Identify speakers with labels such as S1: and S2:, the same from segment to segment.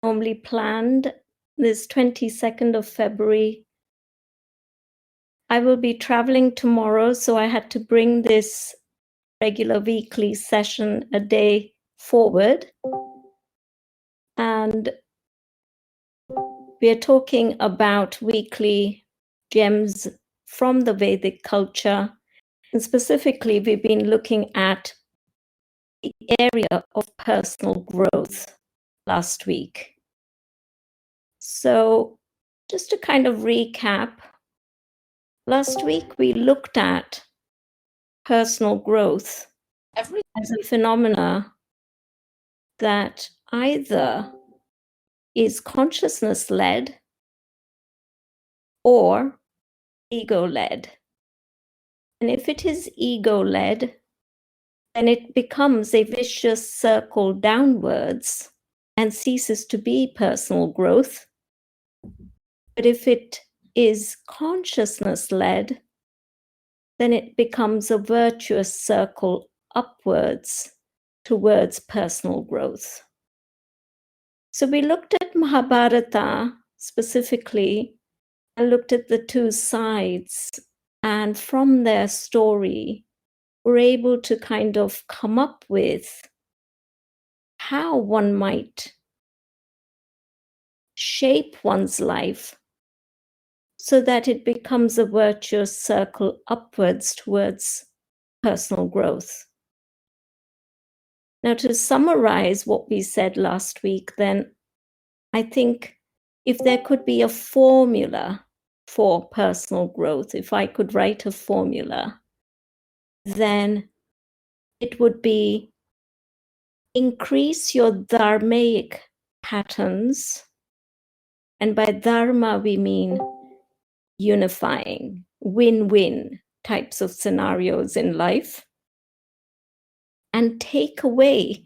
S1: normally planned, this 22nd of February. I will be traveling tomorrow, so I had to bring this regular weekly session a day forward. And we are talking about weekly gems from the Vedic culture. And specifically, we've been looking at the area of personal growth last week. So just to kind of recap, last week we looked at personal growth as a phenomena that either is consciousness-led or ego-led. And if it is ego-led, then it becomes a vicious circle downwards and ceases to be personal growth. But if it is consciousness-led, then it becomes a virtuous circle upwards towards personal growth. So we looked at Mahabharata specifically and looked at the two sides, and from their story, we're able to kind of come up with how one might shape one's life so that it becomes a virtuous circle upwards towards personal growth. Now, to summarize what we said last week, then I think if there could be a formula for personal growth, if I could write a formula, then it would be increase your dharmic patterns. And by dharma, we mean unifying, win-win types of scenarios in life, and take away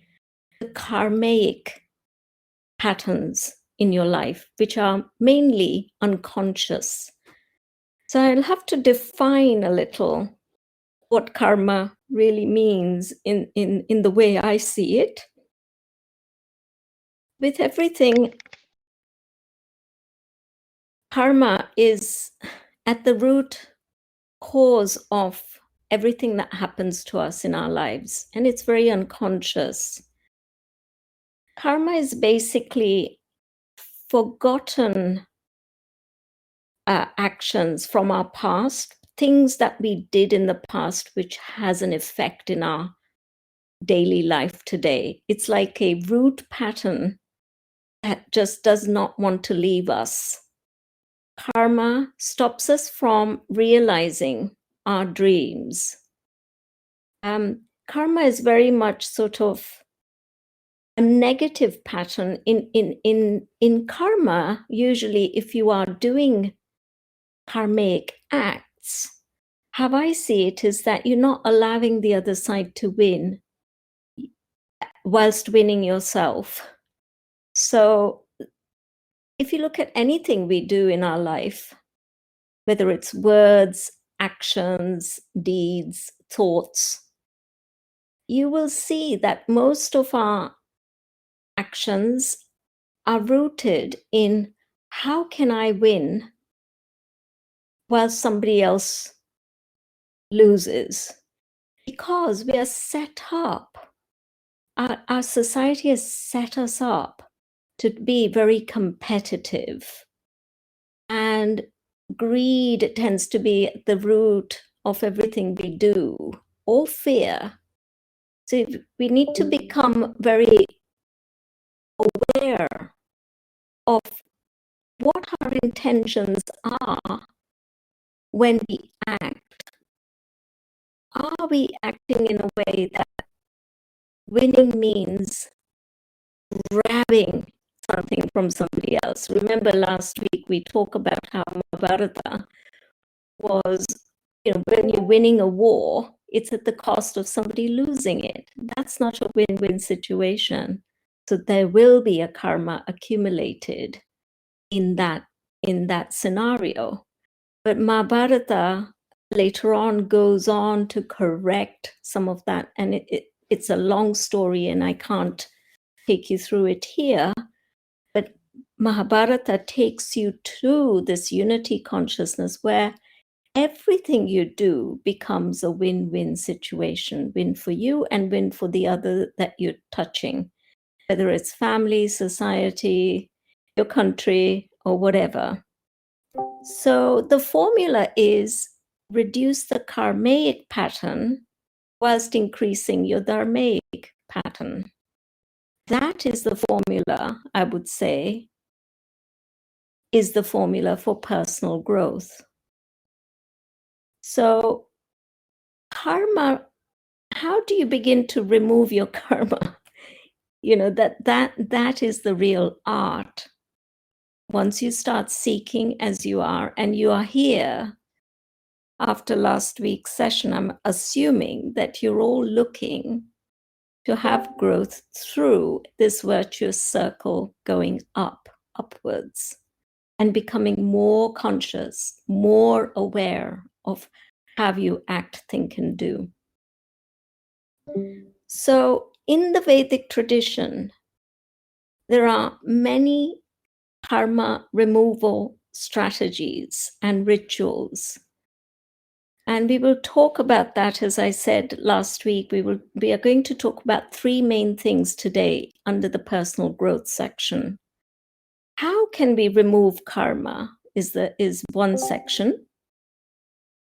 S1: the karmic patterns in your life, which are mainly unconscious. So I'll have to define a little what karma really means in the way I see it. With everything, karma is at the root cause of everything that happens to us in our lives, and it's very unconscious. Karma is basically forgotten actions from our past, things that we did in the past which has an effect in our daily life today. It's like a root pattern that just does not want to leave us. Karma stops us from realizing our dreams. Karma is very much sort of a negative pattern. In karma, usually if you are doing karmic acts, how I see it is that you're not allowing the other side to win whilst winning yourself. So if you look at anything we do in our life, whether it's words, actions, deeds, thoughts, you will see that most of our actions are rooted in how can I win while somebody else loses? Because we are set up, our society has set us up to be very competitive, and greed tends to be at the root of everything we do, or fear. So we need to become very aware of what our intentions are when we act. Are we acting in a way that winning means grabbing something from somebody else? Remember last week we talked about how Mahabharata was, when you're winning a war, it's at the cost of somebody losing it. That's not a win-win situation. So there will be a karma accumulated in that scenario. But Mahabharata later on goes on to correct some of that, and it's a long story and I can't take you through it here, but Mahabharata takes you to this unity consciousness where everything you do becomes a win-win situation, win for you and win for the other that you're touching, whether it's family, society, your country, or whatever. So the formula is reduce the karmic pattern whilst increasing your dharmic pattern. That is the formula, I would say, is the formula for personal growth. So karma, how do you begin to remove your karma? That is the real art. Once you start seeking as you are, and you are here after last week's session, I'm assuming that you're all looking to have growth through this virtuous circle going upwards, and becoming more conscious, more aware of how you act, think, and do. So in the Vedic tradition, there are many karma removal strategies and rituals. And we will talk about that, as I said last week. We are going to talk about three main things today under the personal growth section. How can we remove karma is one section.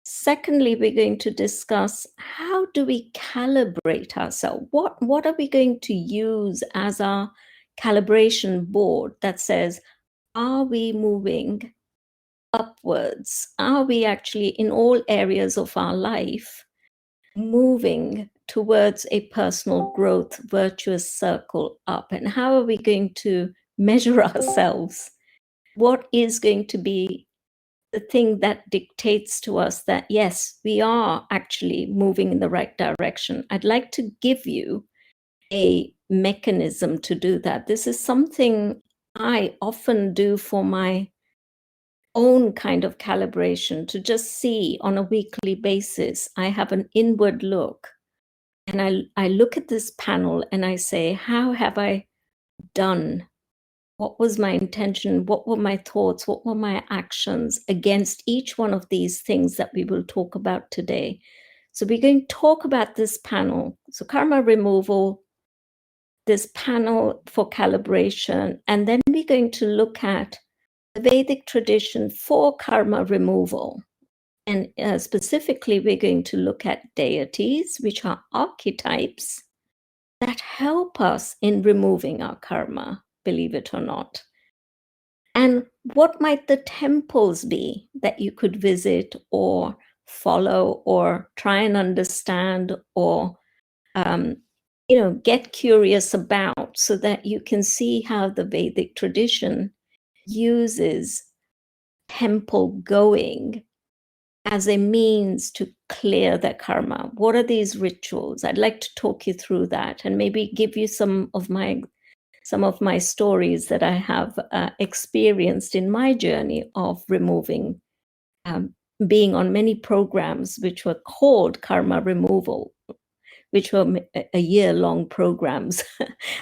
S1: Secondly, we're going to discuss how do we calibrate ourselves? What are we going to use as our calibration board that says, are we moving upwards? Are we actually in all areas of our life moving towards a personal growth virtuous circle up? And how are we going to measure ourselves? What is going to be the thing that dictates to us that, yes, we are actually moving in the right direction? I'd like to give you a mechanism to do that. This is something I often do for my own kind of calibration, to just see on a weekly basis. I have an inward look, and I look at this panel and I say, how have I done? What was my intention? What were my thoughts? What were my actions against each one of these things that we will talk about today? So we're going to talk about this panel. So karma removal, this panel for calibration, and then we're going to look at the Vedic tradition for karma removal. And specifically, we're going to look at deities, which are archetypes that help us in removing our karma, believe it or not. And what might the temples be that you could visit or follow or try and understand, or get curious about, so that you can see how the Vedic tradition uses temple going as a means to clear their karma. What are these rituals? I'd like to talk you through that and maybe give you some of my stories that I have experienced in my journey of removing, being on many programs which were called karma removal, which were a year-long programs.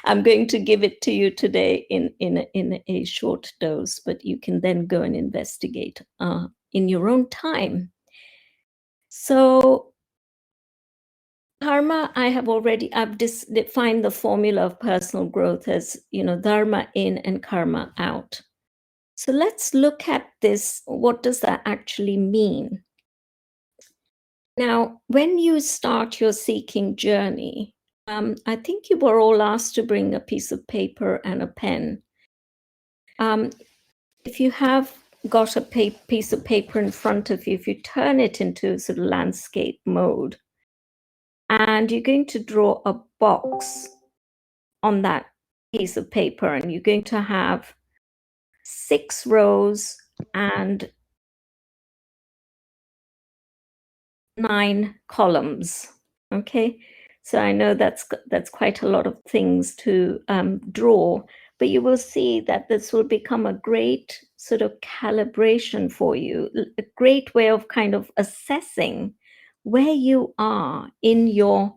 S1: I'm going to give it to you today in a short dose, but you can then go and investigate in your own time. So karma, I've defined the formula of personal growth as, dharma in and karma out. So let's look at this. What does that actually mean? Now, when you start your seeking journey, I think you were all asked to bring a piece of paper and a pen. If you have got a piece of paper in front of you, if you turn it into sort of landscape mode, and you're going to draw a box on that piece of paper, and you're going to have 6 rows and 9 columns. Okay, so I know that's quite a lot of things to draw, but you will see that this will become a great sort of calibration for you, a great way of kind of assessing where you are in your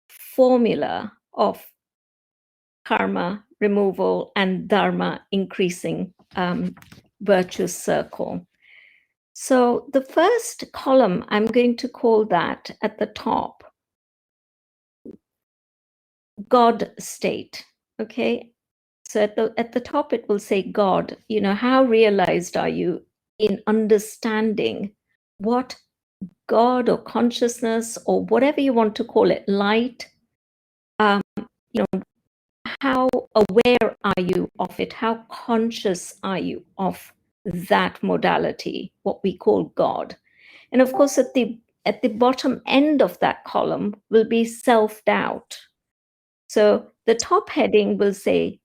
S1: formula of karma removal, and dharma increasing, virtuous circle. So the first column, I'm going to call that at the top, God state. Okay. So at the top, it will say God, how realized are you in understanding what God or consciousness or whatever you want to call it, light, how aware are you of it? How conscious are you of that modality, what we call God? And of course, at the bottom end of that column will be self-doubt. So the top heading will say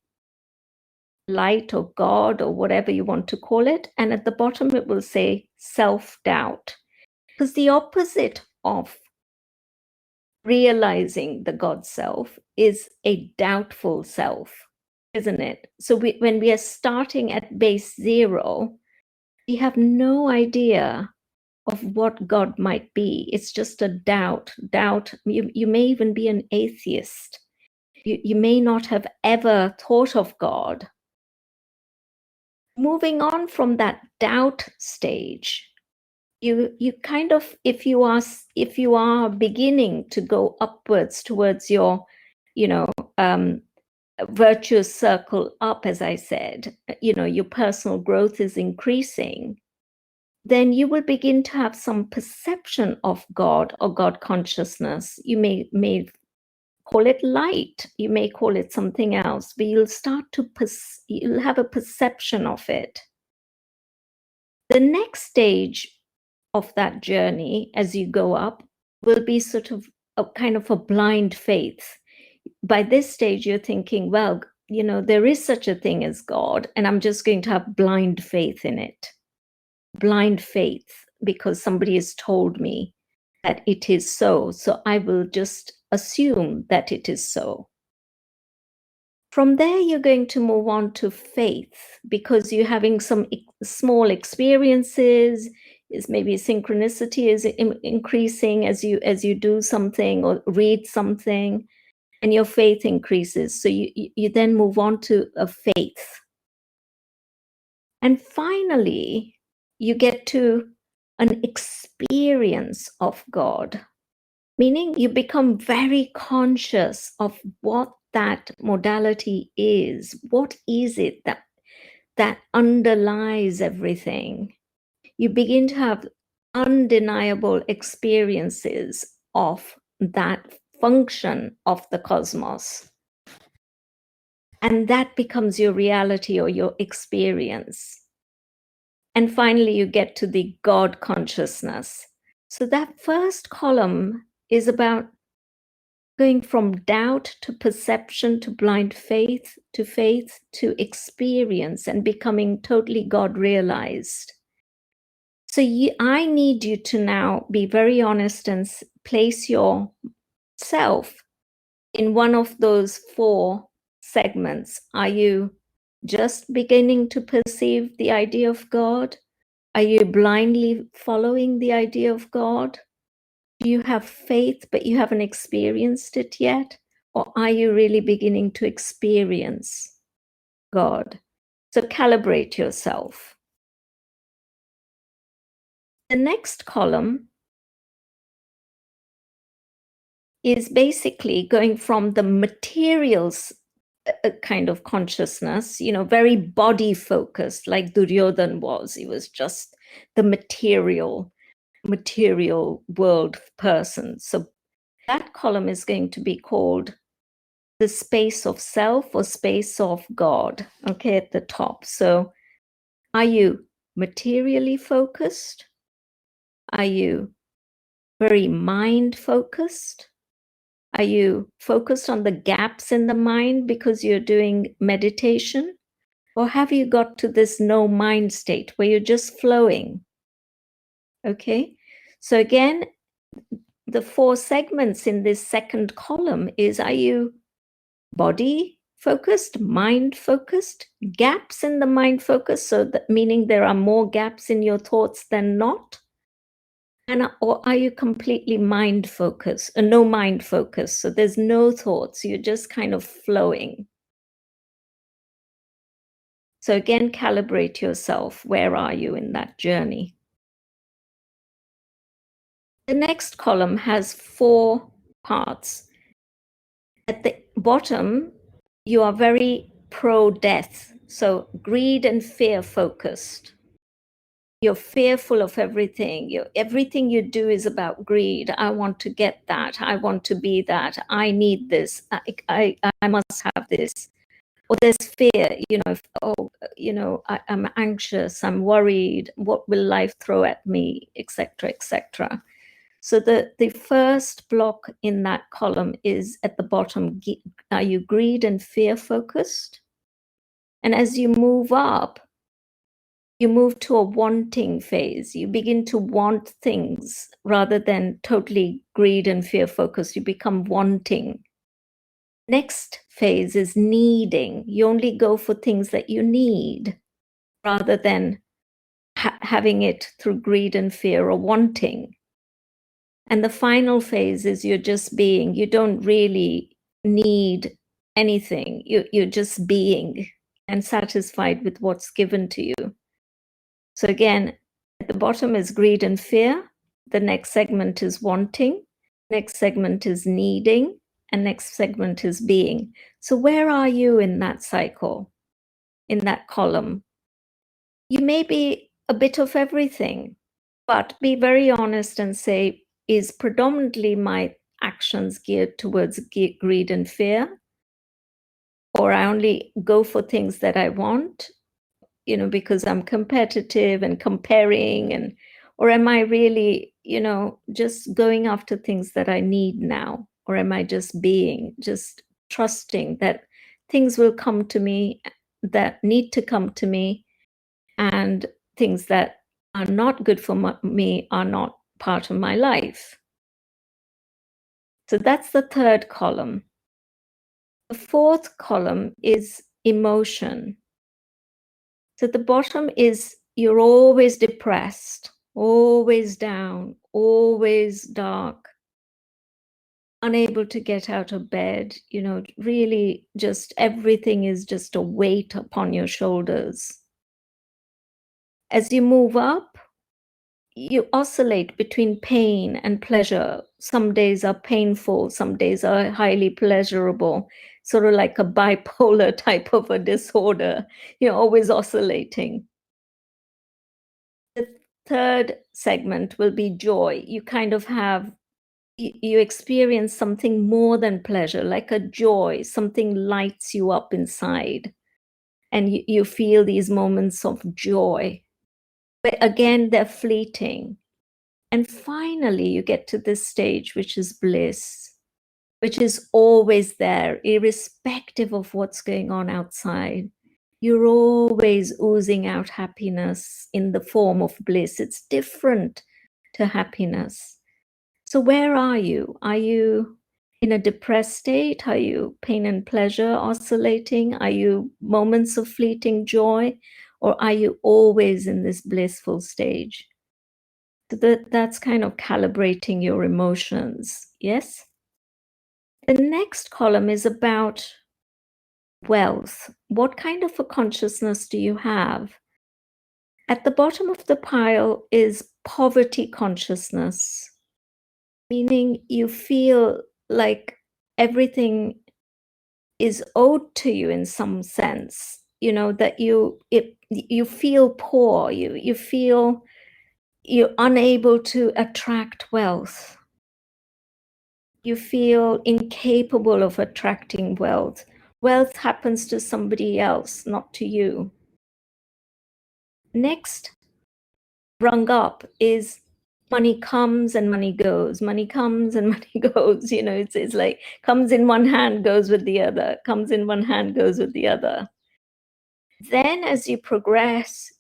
S1: light or God or whatever you want to call it. And at the bottom, it will say self-doubt. Because the opposite of realizing the God self is a doubtful self, isn't it? So when we are starting at base zero, we have no idea of what God might be. It's just a doubt. You may even be an atheist. You may not have ever thought of God. Moving on from that doubt stage, you kind of, if you are beginning to go upwards towards your, virtuous circle up, as I said, your personal growth is increasing, then you will begin to have some perception of God or God consciousness. You may call it light, you may call it something else, but you'll start to you'll have a perception of it. The next stage of that journey as you go up will be sort of a kind of a blind faith. By this stage, you're thinking, well, there is such a thing as God, and I'm just going to have blind faith in it. Blind faith, because somebody has told me that it is so. So I will just assume that it is so. From there, you're going to move on to faith, because you're having some small experiences. Is maybe synchronicity is increasing as you do something or read something, and your faith increases. So you then move on to a faith. And finally, you get to an experience of God, meaning you become very conscious of what that modality is. What is it that underlies everything? You begin to have undeniable experiences of that function of the cosmos. And that becomes your reality or your experience. And finally, you get to the God consciousness. So that first column is about going from doubt to perception to blind faith to experience and becoming totally God realized. So I need you to now be very honest and place yourself in one of those four segments. Are you just beginning to perceive the idea of God? Are you blindly following the idea of God? Do you have faith, but you haven't experienced it yet? Or are you really beginning to experience God? So calibrate yourself. The next column is basically going from the materials kind of consciousness, very body focused, like Duryodhan was. He was just the material world person. So that column is going to be called the space of self or space of God, okay, at the top. So are you materially focused? Are you very mind focused? Are you focused on the gaps in the mind because you're doing meditation? Or have you got to this no mind state where you're just flowing? Okay, so again, the four segments in this second column is, are you body focused, mind focused, gaps in the mind focus, so that meaning there are more gaps in your thoughts than not? Or are you completely mind focused, no mind focused? So there's no thoughts, you're just kind of flowing. So again, calibrate yourself. Where are you in that journey? The next column has 4 parts. At the bottom, you are very pro-death, so greed and fear focused. You're fearful of everything. Everything you do is about greed. I want to get that. I want to be that. I need this. I must have this. Or there's fear, I'm anxious, I'm worried, what will life throw at me, etc., etc. So the first block in that column is at the bottom. Are you greed and fear focused? And as you move up, you move to a wanting phase. You begin to want things rather than totally greed and fear focused. You become wanting. Next phase is needing. You only go for things that you need rather than having it through greed and fear or wanting. And the final phase is you're just being. You don't really need anything. You're just being and satisfied with what's given to you. So again, at the bottom is greed and fear. The next segment is wanting. Next segment is needing. And next segment is being. So where are you in that cycle, in that column? You may be a bit of everything, but be very honest and say, is predominantly my actions geared towards greed and fear? Or I only go for things that I want, because I'm competitive and comparing, or am I really, just going after things that I need now? Or am I just being, just trusting that things will come to me that need to come to me, and things that are not good for me are not part of my life? So that's the third column. The fourth column is emotion. So the bottom is you're always depressed, always down, always dark, unable to get out of bed, really just everything is just a weight upon your shoulders. As you move up, you oscillate between pain and pleasure. Some days are painful, some days are highly pleasurable, sort of like a bipolar type of a disorder. You're always oscillating. The third segment will be joy. You kind of have, you experience something more than pleasure, like a joy, something lights you up inside, and you feel these moments of joy. But again, they're fleeting. And finally, you get to this stage, which is bliss, which is always there, irrespective of what's going on outside. You're always oozing out happiness in the form of bliss. It's different to happiness. So where are you? Are you in a depressed state? Are you pain and pleasure oscillating? Are you moments of fleeting joy? Or are you always in this blissful stage? So that's kind of calibrating your emotions. Yes? The next column is about wealth. What kind of a consciousness do you have? At the bottom of the pile is poverty consciousness, meaning you feel like everything is owed to you in some sense, that you feel poor, you feel you're unable to attract wealth. You feel incapable of attracting wealth. Wealth happens to somebody else, not to you. Next rung up is money comes and money goes. Money comes and money goes. It's like comes in one hand, goes with the other. Comes in one hand, goes with the other. Then as you progress,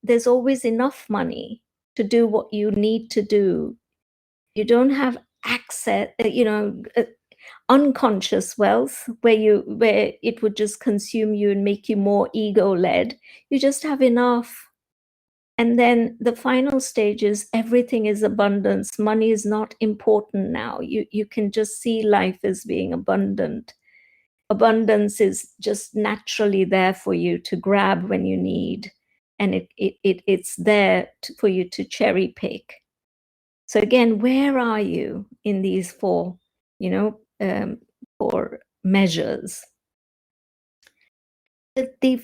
S1: there's always enough money to do what you need to do. You don't have access, unconscious wealth where it would just consume you and make you more ego-led. You just have enough. And then the final stage is everything is abundance. Money is not important now. You can just see life as being abundant. abundance is just naturally there for you to grab when you need, and it's there for you to cherry pick. So again, where are you in these four, four measures? The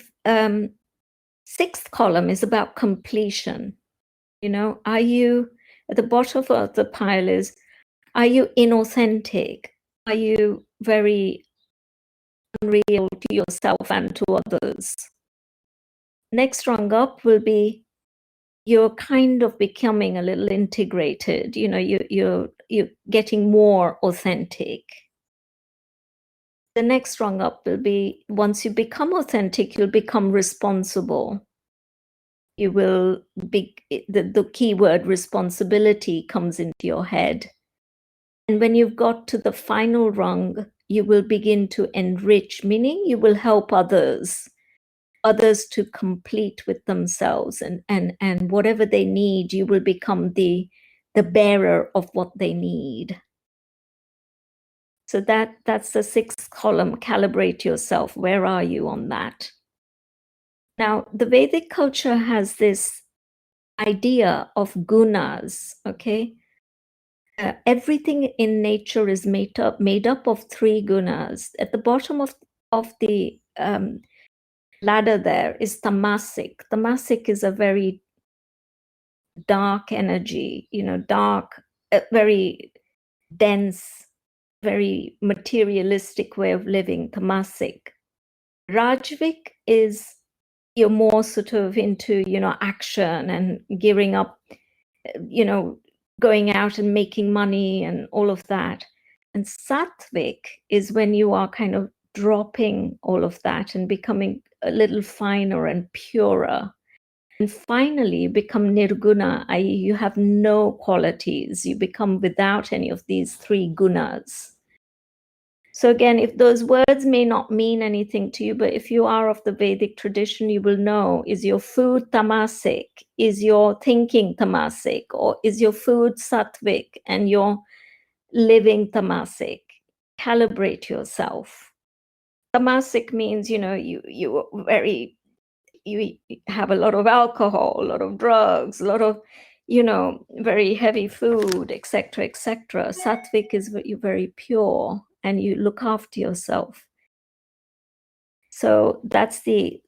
S1: sixth column is about completion. Are you at the bottom of the pile is, are you inauthentic? Are you very unreal to yourself and to others? Next rung up will be, you're kind of becoming a little integrated. You're getting more authentic. The next rung up will be, once you become authentic, you'll become responsible. You will be, the keyword responsibility comes into your head. And when you've got to the final rung, you will begin to enrich, meaning you will help others to complete with themselves, and whatever they need, you will become the bearer of what they need. So that's the sixth column. Calibrate yourself. Where are you on that? Now, the Vedic culture has this idea of gunas, okay? Everything in nature is made up of three gunas. At the bottom of the ladder there is tamasic. Tamasic is a very dark energy, dark, very dense, very materialistic way of living, tamasic. Rajvik is, you're more sort of into, action and gearing up, going out and making money and all of that. And Sattvic is when you are kind of dropping all of that and becoming a little finer and purer. And finally, you become nirguna, i.e., you have no qualities. You become without any of these three gunas. So again, if those words may not mean anything to you, but if you are of the Vedic tradition, you will know, is your food tamasic? Is your thinking tamasic? Or is your food sattvic and your living tamasic? Calibrate yourself. Tamasic means, you have a lot of alcohol, a lot of drugs, a lot of, very heavy food, etc., etc. Sattvic is very pure, and you look after yourself. So that's the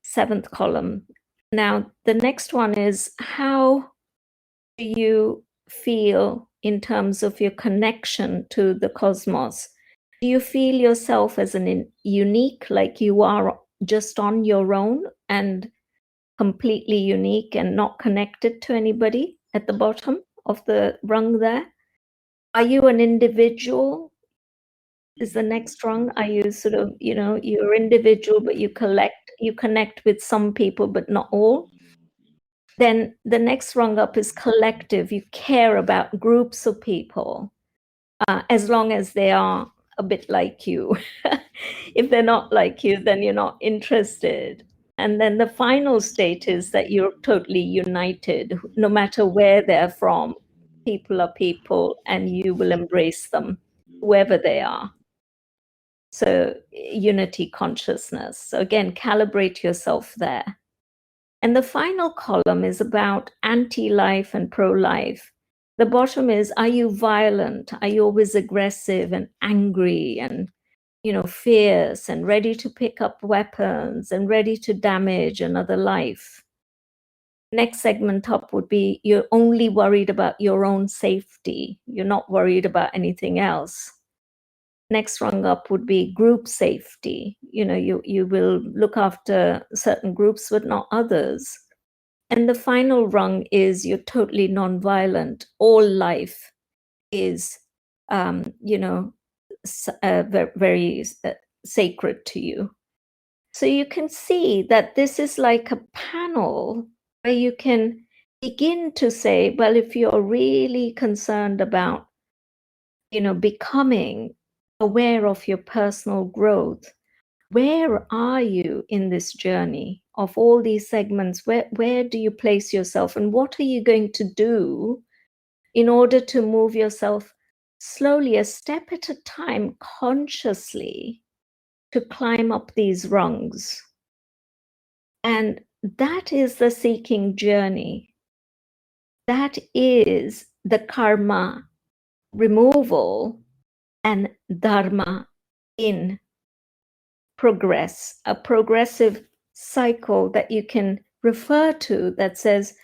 S1: seventh column. Now, the next one is, how do you feel in terms of your connection to the cosmos? Do you feel yourself as unique, like you are just on your own and completely unique and not connected to anybody at the bottom of the rung there? Are you an individual? Is the next rung? Are you sort of, you're individual, but you connect with some people, but not all? Then the next rung up is collective. You care about groups of people, as long as they are a bit like you. If they're not like you, then you're not interested. And then the final state is that you're totally united, no matter where they're from. People are people, and you will embrace them, whoever they are. So unity consciousness. So again, calibrate yourself there. And the final column is about anti-life and pro-life. The bottom is, are you violent? Are you always aggressive and angry and, fierce and ready to pick up weapons and ready to damage another life? Next segment up would be, you're only worried about your own safety. You're not worried about anything else. Next rung up would be group safety. You will look after certain groups, but not others. And the final rung is, you're totally nonviolent. All life is, very sacred to you. So you can see that this is like a panel where you can begin to say, well, if you're really concerned about, becoming aware of your personal growth, where are you in this journey of all these segments? Where do you place yourself, and what are you going to do in order to move yourself slowly, a step at a time, consciously, to climb up these rungs. And that is the seeking journey. That is the karma removal and dharma in progress, a progressive cycle that you can refer to that says,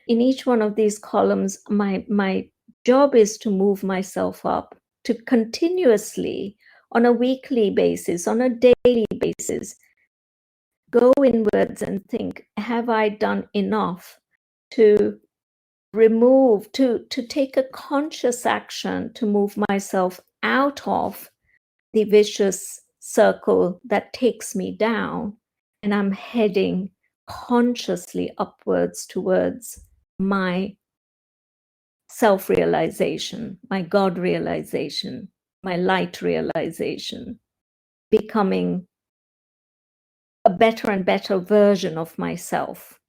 S1: in each one of these columns, my job is to move myself up, to continuously, on a weekly basis, on a daily basis, go inwards and think, have I done enough to remove, to take a conscious action to move myself out of the vicious circle that takes me down, and I'm heading consciously upwards towards my self-realization, my God realization, my light realization, becoming a better and better version of myself.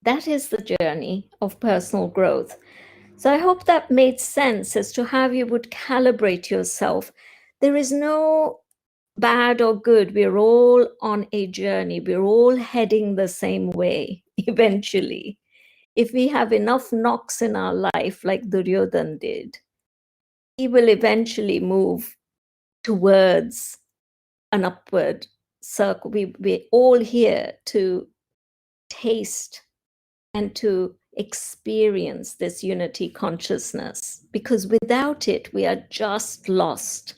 S1: That is the journey of personal growth. So I hope that made sense as to how you would calibrate yourself. There is no bad or good. We're all on a journey. We're all heading the same way eventually. If we have enough knocks in our life, like Duryodhan did, he will eventually move towards an upward circle. We're all here to taste and to experience this unity consciousness, because without it, we are just lost.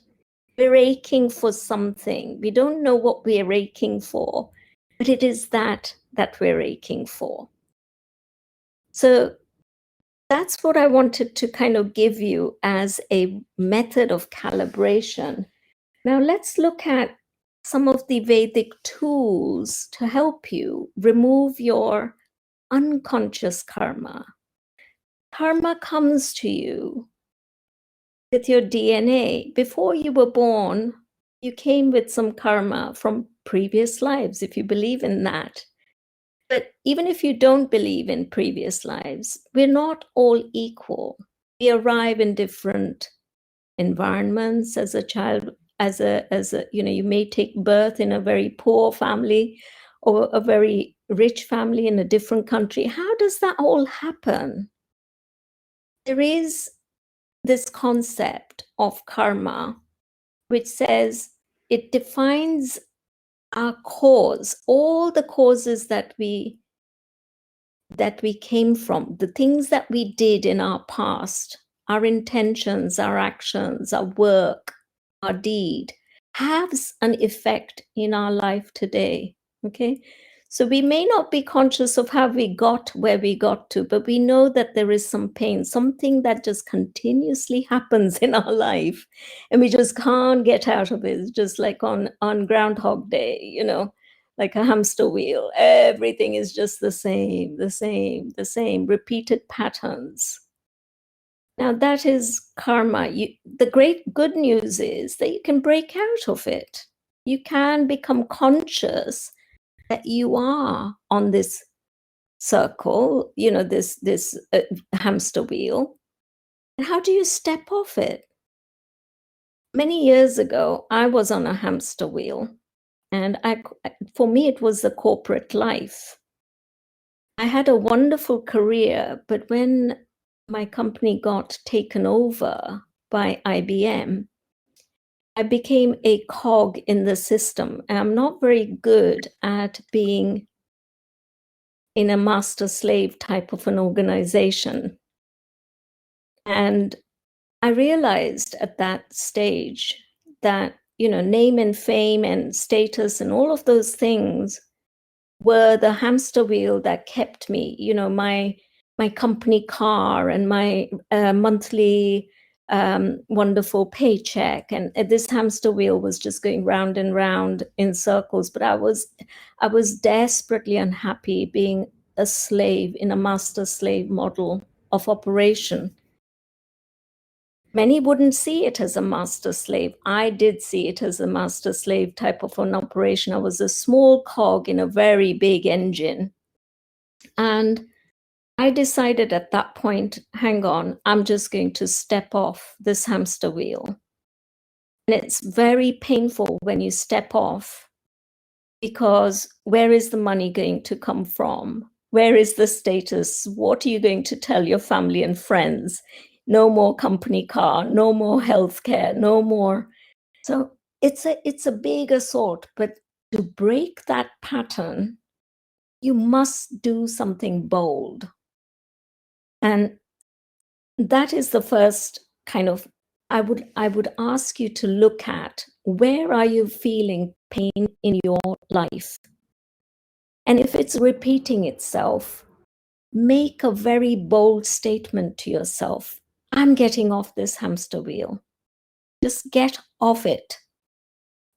S1: We're aching for something. We don't know what we're aching for, but it is that we're aching for. So that's what I wanted to kind of give you as a method of calibration. Now let's look at some of the Vedic tools to help you remove your unconscious karma. Karma comes to you with your DNA. Before you were born, you came with some karma from previous lives, if you believe in that. But even if you don't believe in previous lives, we're not all equal. We arrive in different environments as a child, as a, you may take birth in a very poor family or a very rich family in a different country. How does that all happen? There is this concept of karma, which says it defines our cause, all the causes that we came from, the things that we did in our past, our intentions, our actions, our work, our deed, has an effect in our life today. Okay, so we may not be conscious of how we got where we got to, but we know that there is some pain, something that just continuously happens in our life, and we just can't get out of it. It's just like on Groundhog Day, like a hamster wheel. Everything is just the same, repeated patterns. Now that is karma. The great good news is that you can break out of it. You can become conscious that you are on this circle, this hamster wheel. And how do you step off it? Many years ago, I was on a hamster wheel, and for me, it was the corporate life. I had a wonderful career, but when my company got taken over by IBM, I became a cog in the system. And I'm not very good at being in a master-slave type of an organization. And I realized at that stage that, name and fame and status and all of those things were the hamster wheel that kept me, my company car and my monthly wonderful paycheck, and this hamster wheel was just going round and round in circles. But I was desperately unhappy being a slave in a master slave model of operation. Many wouldn't see it as a master slave. I did see it as a master slave type of an operation. I was a small cog in a very big engine. And I decided at that point, hang on, I'm just going to step off this hamster wheel. And it's very painful when you step off, because where is the money going to come from? Where is the status? What are you going to tell your family and friends? No more company car, no more healthcare, no more. So it's a big assault, but to break that pattern, you must do something bold. And that is the first kind of, I would ask you to look at, where are you feeling pain in your life? And if it's repeating itself, make a very bold statement to yourself. I'm getting off this hamster wheel. Just get off it.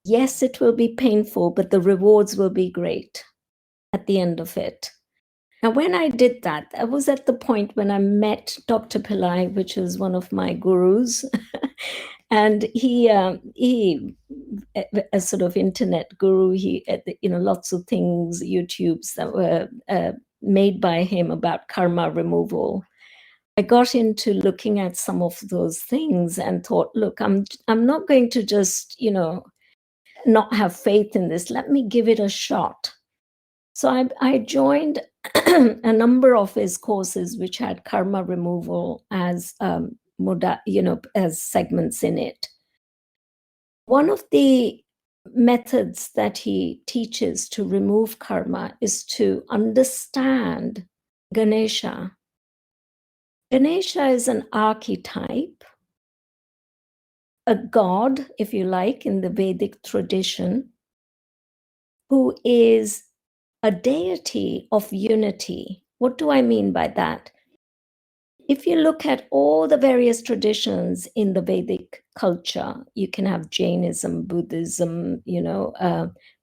S1: Yes, it will be painful, but the rewards will be great at the end of it. And when I did that, I was at the point when I met Dr. Pillai, which is one of my gurus. And he, a sort of internet guru, he, lots of things, YouTubes that were made by him about karma removal. I got into looking at some of those things and thought, look, I'm not going to just, not have faith in this. Let me give it a shot. So I joined a number of his courses, which had karma removal as as segments in it. One of the methods that he teaches to remove karma is to understand Ganesha. Ganesha is an archetype, a god, if you like, in the Vedic tradition, who is a deity of unity. What do I mean by that? If you look at all the various traditions in the Vedic culture, you can have Jainism, Buddhism,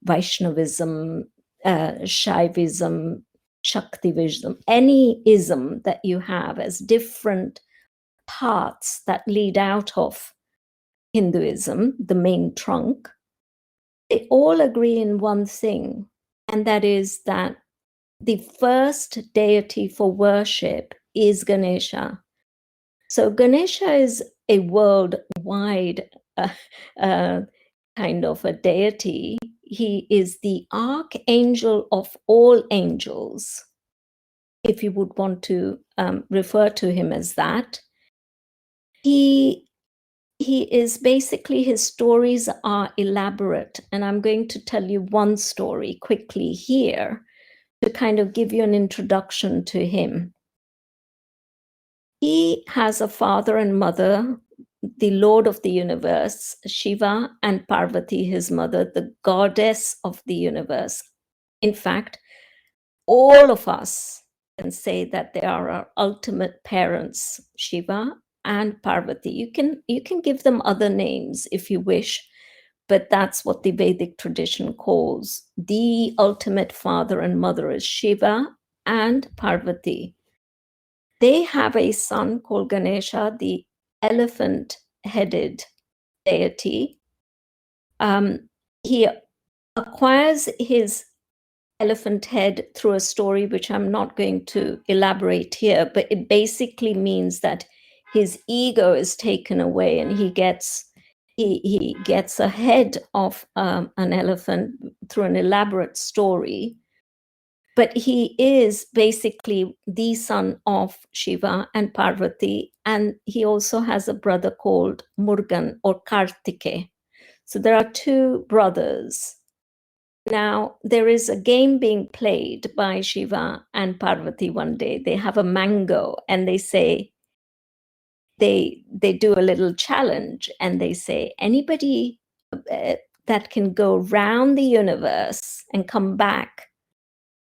S1: Vaishnavism, Shaivism, Shaktivism, any ism that you have as different paths that lead out of Hinduism, the main trunk, they all agree in one thing, and that is that the first deity for worship is Ganesha. So Ganesha is a worldwide kind of a deity. He is the archangel of all angels, if you would want to refer to him as that. He is basically, his stories are elaborate, and I'm going to tell you one story quickly here to kind of give you an introduction to him. He has a father and mother, the Lord of the universe, Shiva, and Parvati, his mother, the goddess of the universe. In fact, all of us can say that they are our ultimate parents, Shiva and Parvati. You can give them other names if you wish, but that's what the Vedic tradition calls the ultimate father and mother is Shiva and Parvati. They have a son called Ganesha, the elephant-headed deity. He acquires his elephant head through a story which I'm not going to elaborate here, but it basically means that his ego is taken away and he gets a head of an elephant through an elaborate story. But he is basically the son of Shiva and Parvati, and he also has a brother called Murugan or Kartike. So there are two brothers. Now, there is a game being played by Shiva and Parvati one day. They have a mango and they say, they do a little challenge and they say, anybody that can go round the universe and come back,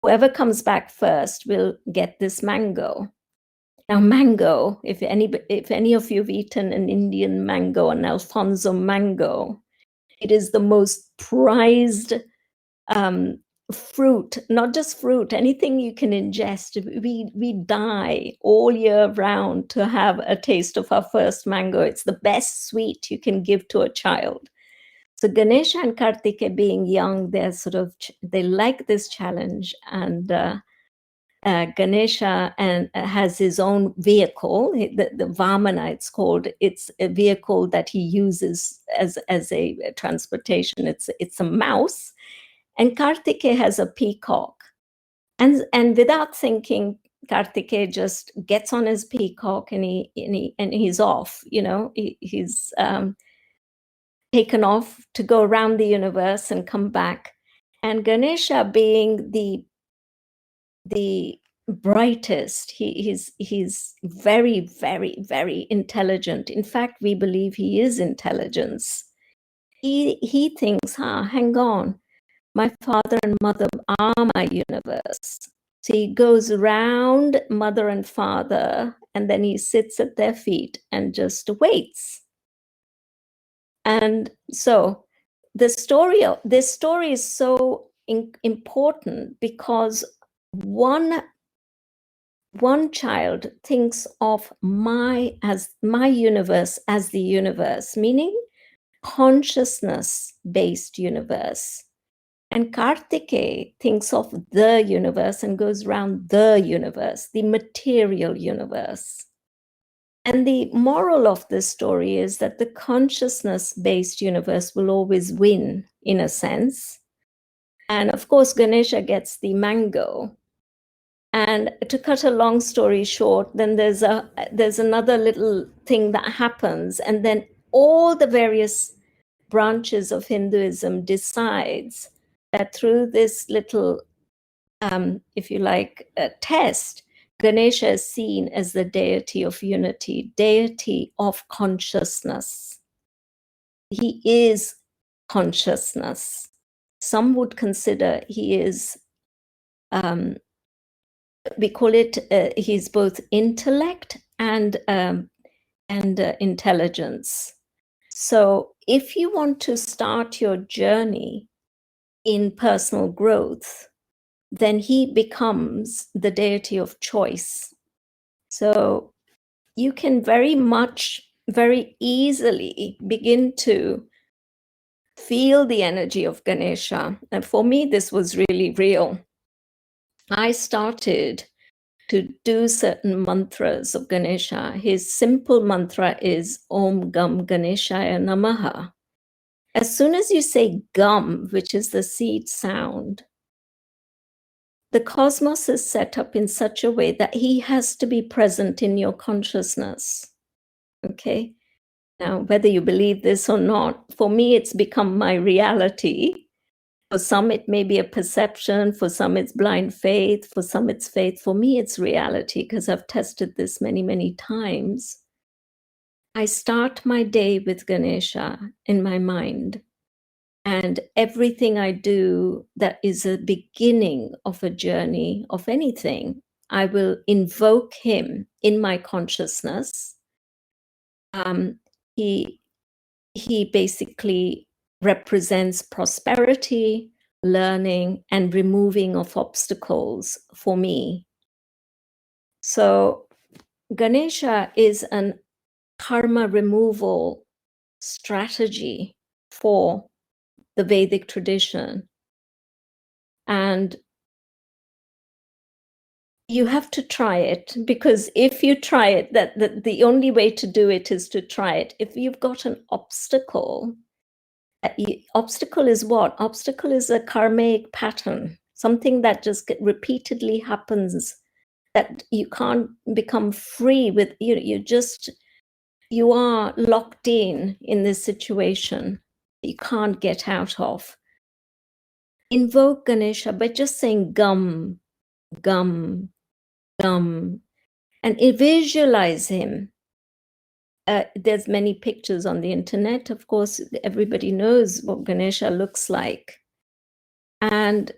S1: whoever comes back first will get this mango. Now, mango, if any of you have eaten an Indian mango, an Alfonso mango, it is the most prized fruit, not just fruit, anything you can ingest. We die all year round to have a taste of our first mango. It's the best sweet you can give to a child. So Ganesha and Kartike, being young, they like this challenge, and Ganesha and has his own vehicle. The Vamana, it's called. It's a vehicle that he uses as a transportation. It's a mouse, and Kartikeya has a peacock. And without thinking, Kartikeya just gets on his peacock and he's off. He's taken off to go around the universe and come back. And Ganesha, being the brightest, he's very, very, very intelligent. In fact, we believe he is intelligence. He thinks, hang on, my father and mother are my universe. So he goes around mother and father, and then he sits at their feet and just waits. And so this story is so important because one child thinks of my universe as the universe, meaning consciousness-based universe. And Kartikeya thinks of the universe and goes around the universe, the material universe. And the moral of this story is that the consciousness-based universe will always win, in a sense. And of course, Ganesha gets the mango. And to cut a long story short, then there's another little thing that happens, and then all the various branches of Hinduism decides that through this little, if you like, test, Ganesha is seen as the deity of unity, deity of consciousness. He is consciousness. Some would consider he is, we call it, he's both intellect and intelligence. So if you want to start your journey in personal growth, then he becomes the deity of choice. So you can very easily begin to feel the energy of Ganesha. And for me, this was really real. I started to do certain mantras of Ganesha. His simple mantra is Om Gam Ganeshaya Namaha. As soon as you say Gam, which is the seed sound, the cosmos is set up in such a way that he has to be present in your consciousness. Okay? Now, whether you believe this or not, for me, it's become my reality. For some, it may be a perception. For some, it's blind faith. For some, it's faith. For me, it's reality because I've tested this many, many times. I start my day with Ganesha in my mind. And everything I do that is a beginning of a journey of anything, I will invoke him in my consciousness. He basically represents prosperity, learning, and removing of obstacles for me. So Ganesha is an karma removal strategy for the Vedic tradition. And you have to try it, because if you try it, the only way to do it is to try it. If you've got an obstacle, obstacle is what? Obstacle is a karmic pattern, something that just repeatedly happens, that you can't become free with. You are locked in this situation you can't get out of. Invoke Ganesha by just saying Gum, Gum, Gum, and visualize him. There's many pictures on the internet. Of course, everybody knows what Ganesha looks like. And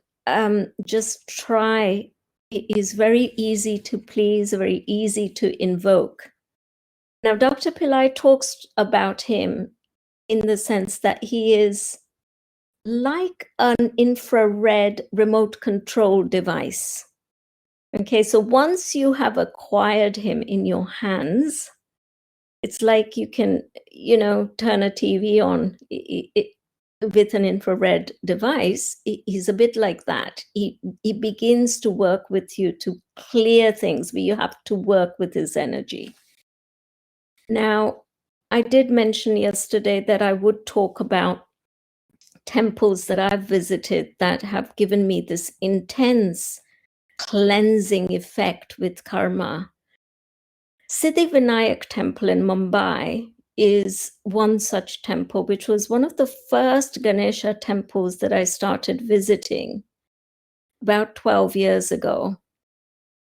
S1: just try. It is very easy to please, very easy to invoke. Now, Dr. Pillai talks about him in the sense that he is like an infrared remote control device. Okay, so once you have acquired him in your hands, it's like you can, turn a TV on. with an infrared device, he's a bit like that. He begins to work with you to clear things, but you have to work with his energy. Now, I did mention yesterday that I would talk about temples that I've visited that have given me this intense cleansing effect with karma. Siddhivinayak Temple in Mumbai is one such temple, which was one of the first Ganesha temples that I started visiting about 12 years ago.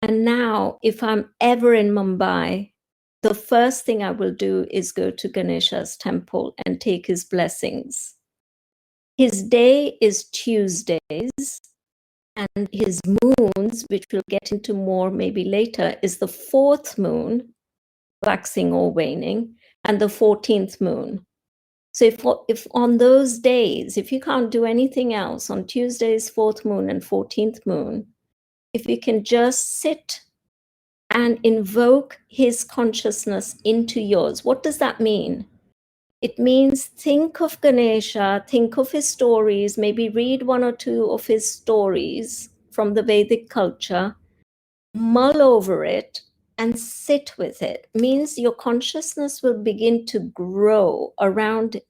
S1: And now, if I'm ever in Mumbai, the first thing I will do is go to Ganesha's temple and take his blessings. His day is Tuesdays, and his moons, which we'll get into more maybe later, is the fourth moon, waxing or waning, and the 14th moon. So if on those days, if you can't do anything else on Tuesdays, fourth moon and 14th moon, if you can just sit and invoke his consciousness into yours, what does that mean? It means think of Ganesha, think of his stories, maybe read one or two of his stories from the Vedic culture, mull over it, and sit with it. Means your consciousness will begin to grow around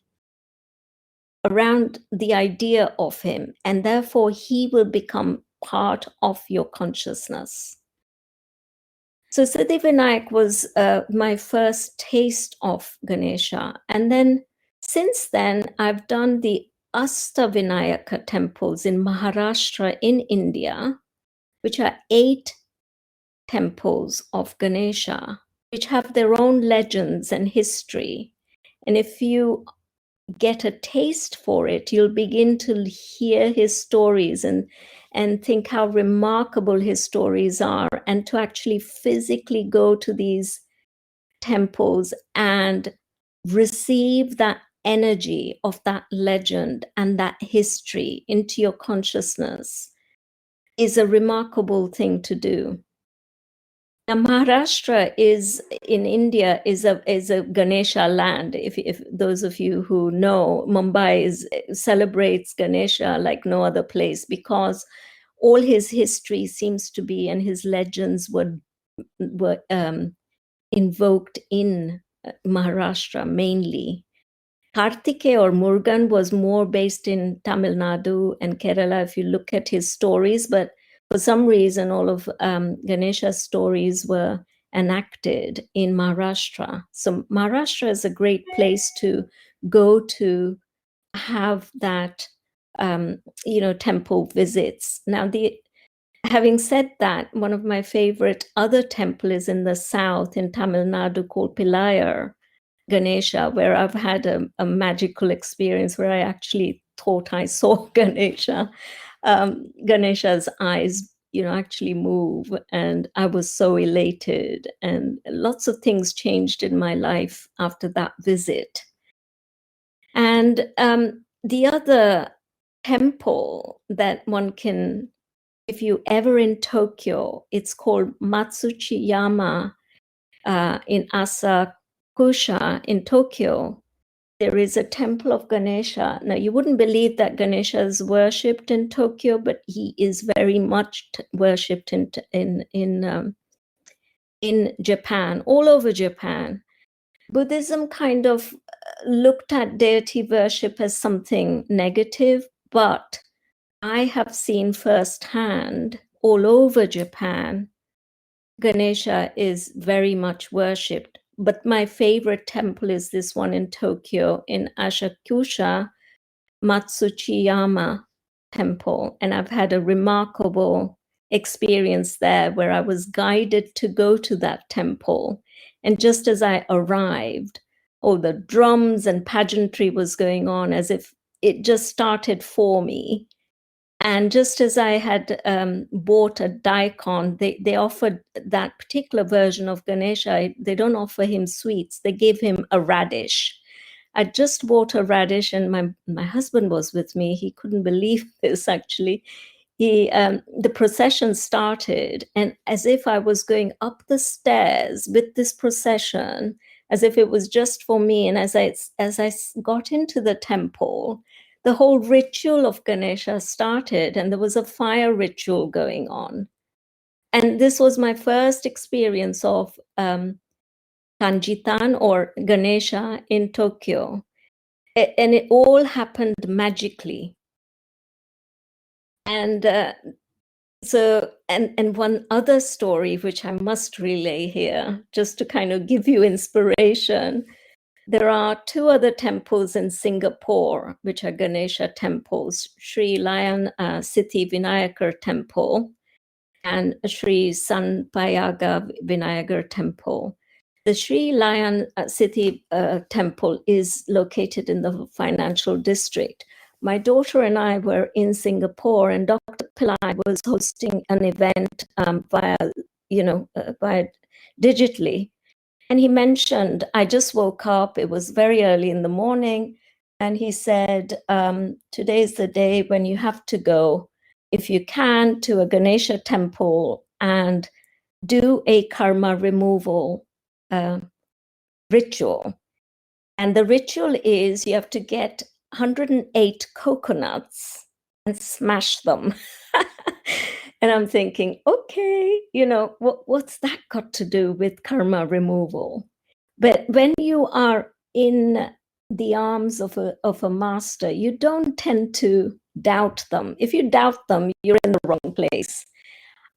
S1: the idea of him, and therefore he will become part of your consciousness. So Siddhivinayak was my first taste of Ganesha. And then since then, I've done the Astavinayaka temples in Maharashtra in India, which are 8 temples of Ganesha, which have their own legends and history. And if you get a taste for it, you'll begin to hear his stories and think how remarkable his stories are, and to actually physically go to these temples and receive that energy of that legend and that history into your consciousness is a remarkable thing to do. Now, Maharashtra is in India is a Ganesha land. If those of you who know, Mumbai celebrates Ganesha like no other place, because all his history seems to be, and his legends were invoked in Maharashtra mainly. Kartike or Murugan was more based in Tamil Nadu and Kerala, if you look at his stories, but for some reason, all of Ganesha's stories were enacted in Maharashtra. So Maharashtra is a great place to go to have that, temple visits. Now, having said that, one of my favorite other temple is in the south in Tamil Nadu called Pilayar Ganesha, where I've had a magical experience where I actually thought I saw Ganesha. Ganesha's eyes, actually move, and I was so elated. And lots of things changed in my life after that visit. And the other temple that one can, if you ever in Tokyo, it's called Matsuchiyama in Asakusa in Tokyo. There is a temple of Ganesha. Now, you wouldn't believe that Ganesha is worshipped in Tokyo, but he is very much worshipped in Japan, all over Japan. Buddhism kind of looked at deity worship as something negative, but I have seen firsthand all over Japan, Ganesha is very much worshipped. But my favorite temple is this one in Tokyo, in Asakusa, Matsuchiyama Temple. And I've had a remarkable experience there where I was guided to go to that temple. And just as I arrived, all the drums and pageantry was going on as if it just started for me. And just as I had bought a daikon, they offered that particular version of Ganesha. They don't offer him sweets. They gave him a radish. I just bought a radish, and my husband was with me. He couldn't believe this, actually. The procession started, and as if I was going up the stairs with this procession, as if it was just for me. And as I got into the temple, the whole ritual of Ganesha started, and there was a fire ritual going on. And this was my first experience of Kanjitan or Ganesha in Tokyo. And it all happened magically. And and one other story, which I must relay here, just to kind of give you inspiration. There are two other temples in Singapore, which are Ganesha temples, Sri Layan Siddhi Vinayakar Temple and Sri Sanpayaga Vinayakar Temple. The Sri Layan Siddhi Temple is located in the financial district. My daughter and I were in Singapore, and Dr. Pillai was hosting an event via digitally. And he mentioned, I just woke up, it was very early in the morning, and he said, today's the day when you have to go, if you can, to a Ganesha temple and do a karma removal ritual. And the ritual is you have to get 108 coconuts and smash them. And I'm thinking, okay, what's that got to do with karma removal? But when you are in the arms of a master, you don't tend to doubt them. If you doubt them, you're in the wrong place.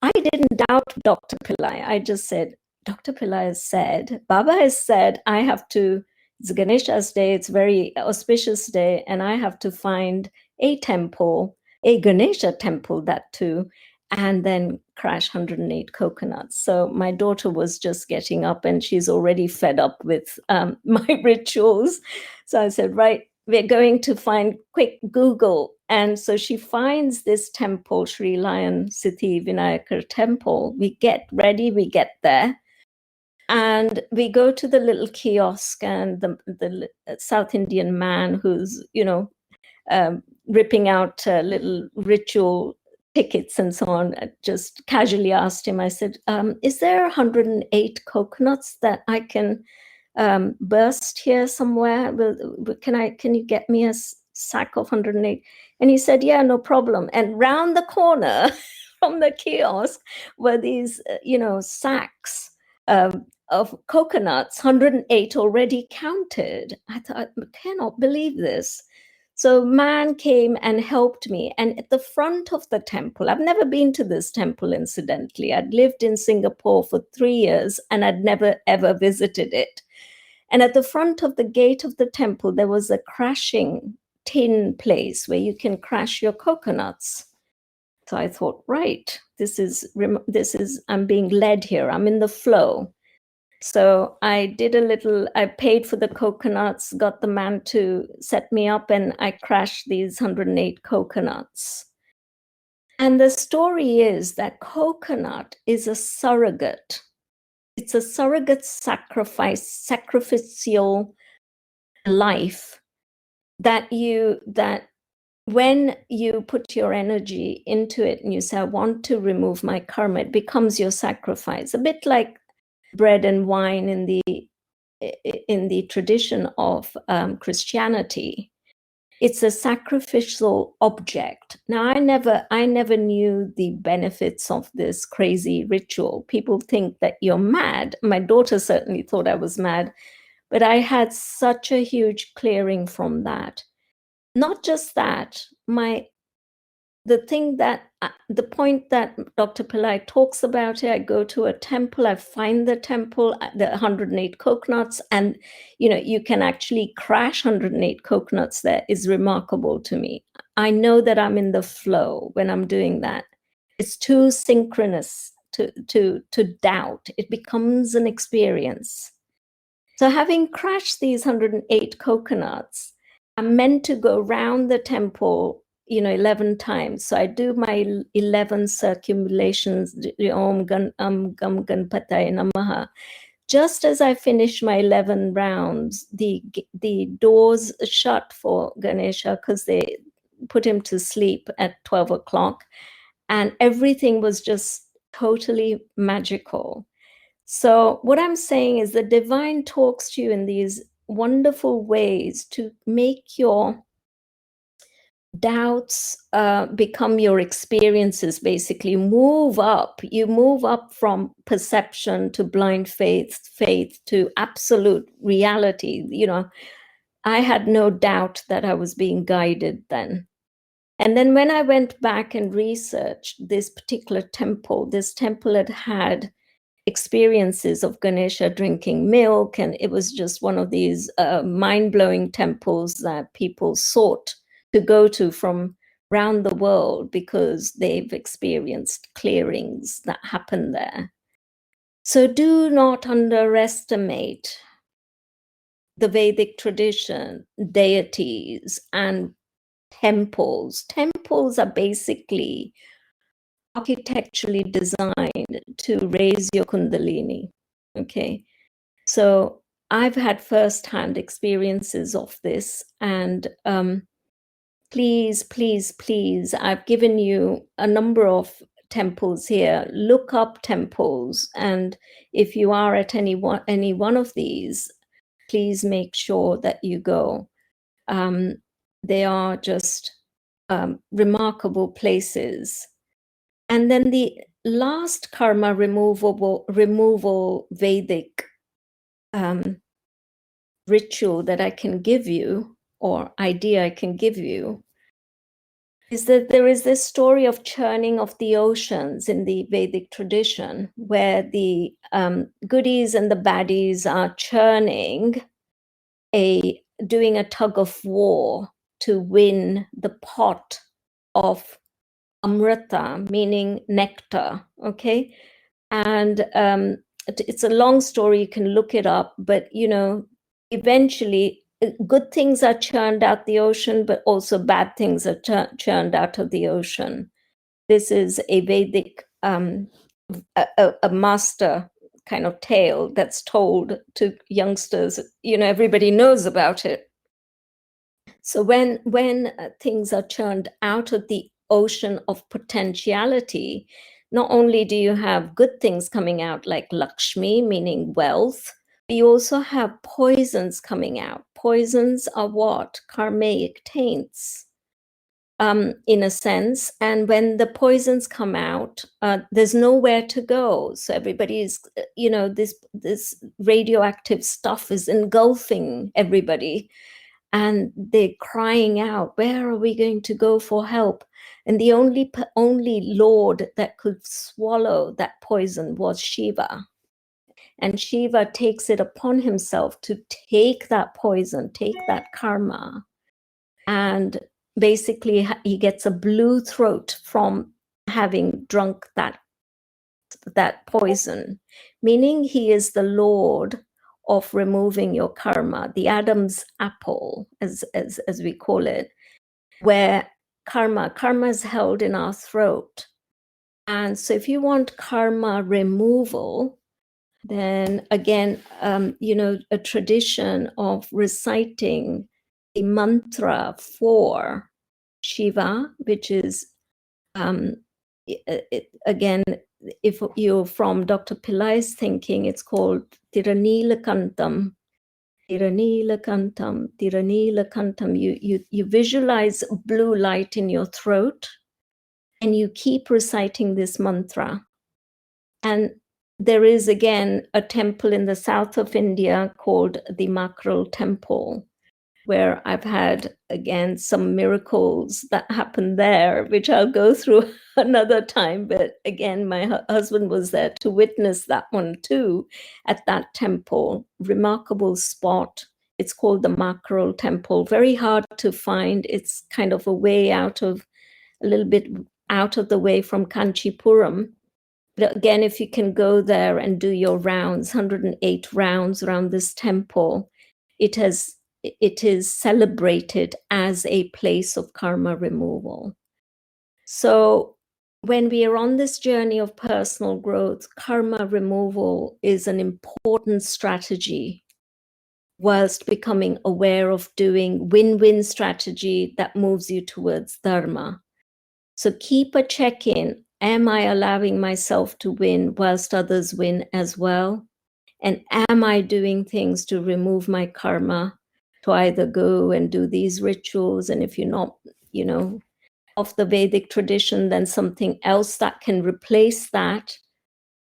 S1: I didn't doubt Dr. Pillai. I just said, Dr. Pillai has said, Baba has said, I have to, it's Ganesha's day, it's a very auspicious day, and I have to find a temple, a Ganesha temple, that too, and then crash 108 coconuts. So my daughter was just getting up and she's already fed up with my rituals. So I said, right, we're going to find quick Google. And so she finds this temple, Sri Layan Siddhi Vinayakar Temple. We get ready, we get there. And we go to the little kiosk, and the South Indian man who's, ripping out little ritual tickets and so on, I just casually asked him, I said, is there 108 coconuts that I can burst here somewhere? Can you get me a sack of 108? And he said, yeah, no problem. And round the corner from the kiosk were these, sacks of coconuts, 108 already counted. I thought, I cannot believe this. So man came and helped me. And at the front of the temple, I've never been to this temple, incidentally. I'd lived in Singapore for 3 years and I'd never, ever visited it. And at the front of the gate of the temple, there was a crashing tin place where you can crash your coconuts. So I thought, right, this is, I'm being led here. I'm in the flow. So I paid for the coconuts, got the man to set me up, and I crashed these 108 coconuts. And the story is that coconut is a surrogate. It's a surrogate sacrificial life that when you put your energy into it and you say, I want to remove my karma, it becomes your sacrifice. A bit like bread and wine in the tradition of Christianity. It's a sacrificial object. Now, I never knew the benefits of this crazy ritual. People think that you're mad. My daughter certainly thought I was mad, but I had such a huge clearing from that. Not just that, the point that Dr. Pillai talks about it, I go to a temple, I find the temple, the 108 coconuts, and you can actually crash 108 coconuts there, is remarkable to me. I know that I'm in the flow when I'm doing that. It's too synchronous to doubt. It becomes an experience. So having crashed these 108 coconuts, I'm meant to go round the temple 11 times. So I do my 11 circulations, Om Gam Ganpataya Namaha. Just as I finish my 11 rounds, the doors shut for Ganesha because they put him to sleep at 12 o'clock. And everything was just totally magical. So what I'm saying is the divine talks to you in these wonderful ways to make your doubts become your experiences. Basically, you move up from perception to blind faith to absolute reality. I had no doubt that I was being guided then. And then when I went back and researched this particular temple, this temple had experiences of Ganesha drinking milk, and it was just one of these mind-blowing temples that people sought to go to from around the world because they've experienced clearings that happen there. So do not underestimate the Vedic tradition, deities, and temples. Temples are basically architecturally designed to raise your Kundalini. Okay. So I've had firsthand experiences of this, and please, please, please, I've given you a number of temples here. Look up temples, and if you are at any one of these, please make sure that you go. They are just remarkable places. And then the last karma removal Vedic ritual that I can give you, or idea I can give you, is that there is this story of churning of the oceans in the Vedic tradition, where the goodies and the baddies are churning, doing a tug of war to win the pot of amrita, meaning nectar. Okay. And it's a long story, you can look it up, but eventually good things are churned out the ocean, but also bad things are churned out of the ocean. This is a Vedic a master kind of tale that's told to youngsters. Everybody knows about it. So when things are churned out of the ocean of potentiality, not only do you have good things coming out like Lakshmi, meaning wealth, but you also have poisons coming out. Poisons are what? Karmic taints, in a sense. And when the poisons come out, there's nowhere to go. So everybody's, this radioactive stuff is engulfing everybody. And they're crying out, where are we going to go for help? And the only lord that could swallow that poison was Shiva. And Shiva takes it upon himself to take that poison, take that karma. And basically he gets a blue throat from having drunk that poison, meaning he is the lord of removing your karma, the Adam's apple, as we call it, where karma is held in our throat. And so if you want karma removal, then again, a tradition of reciting the mantra for Shiva, which is, again, if you're from Dr. Pillai's thinking, it's called Tiranilakantam. Tiranilakantam, Tiranilakantam. You visualize blue light in your throat, and you keep reciting this mantra. And there is, again, a temple in the south of India called the Makral Temple, where I've had, again, some miracles that happened there, which I'll go through another time. But again, my husband was there to witness that one too, at that temple. Remarkable spot. It's called the Makral Temple. Very hard to find. It's kind of a little bit out of the way from Kanchipuram. But again, if you can go there and do your rounds, 108 rounds around this temple, it is celebrated as a place of karma removal. So when we are on this journey of personal growth, karma removal is an important strategy, whilst becoming aware of doing win-win strategy that moves you towards dharma. So keep a check-in. Am I allowing myself to win whilst others win as well? And am I doing things to remove my karma, to either go and do these rituals? And if you're not, of the Vedic tradition, then something else that can replace that?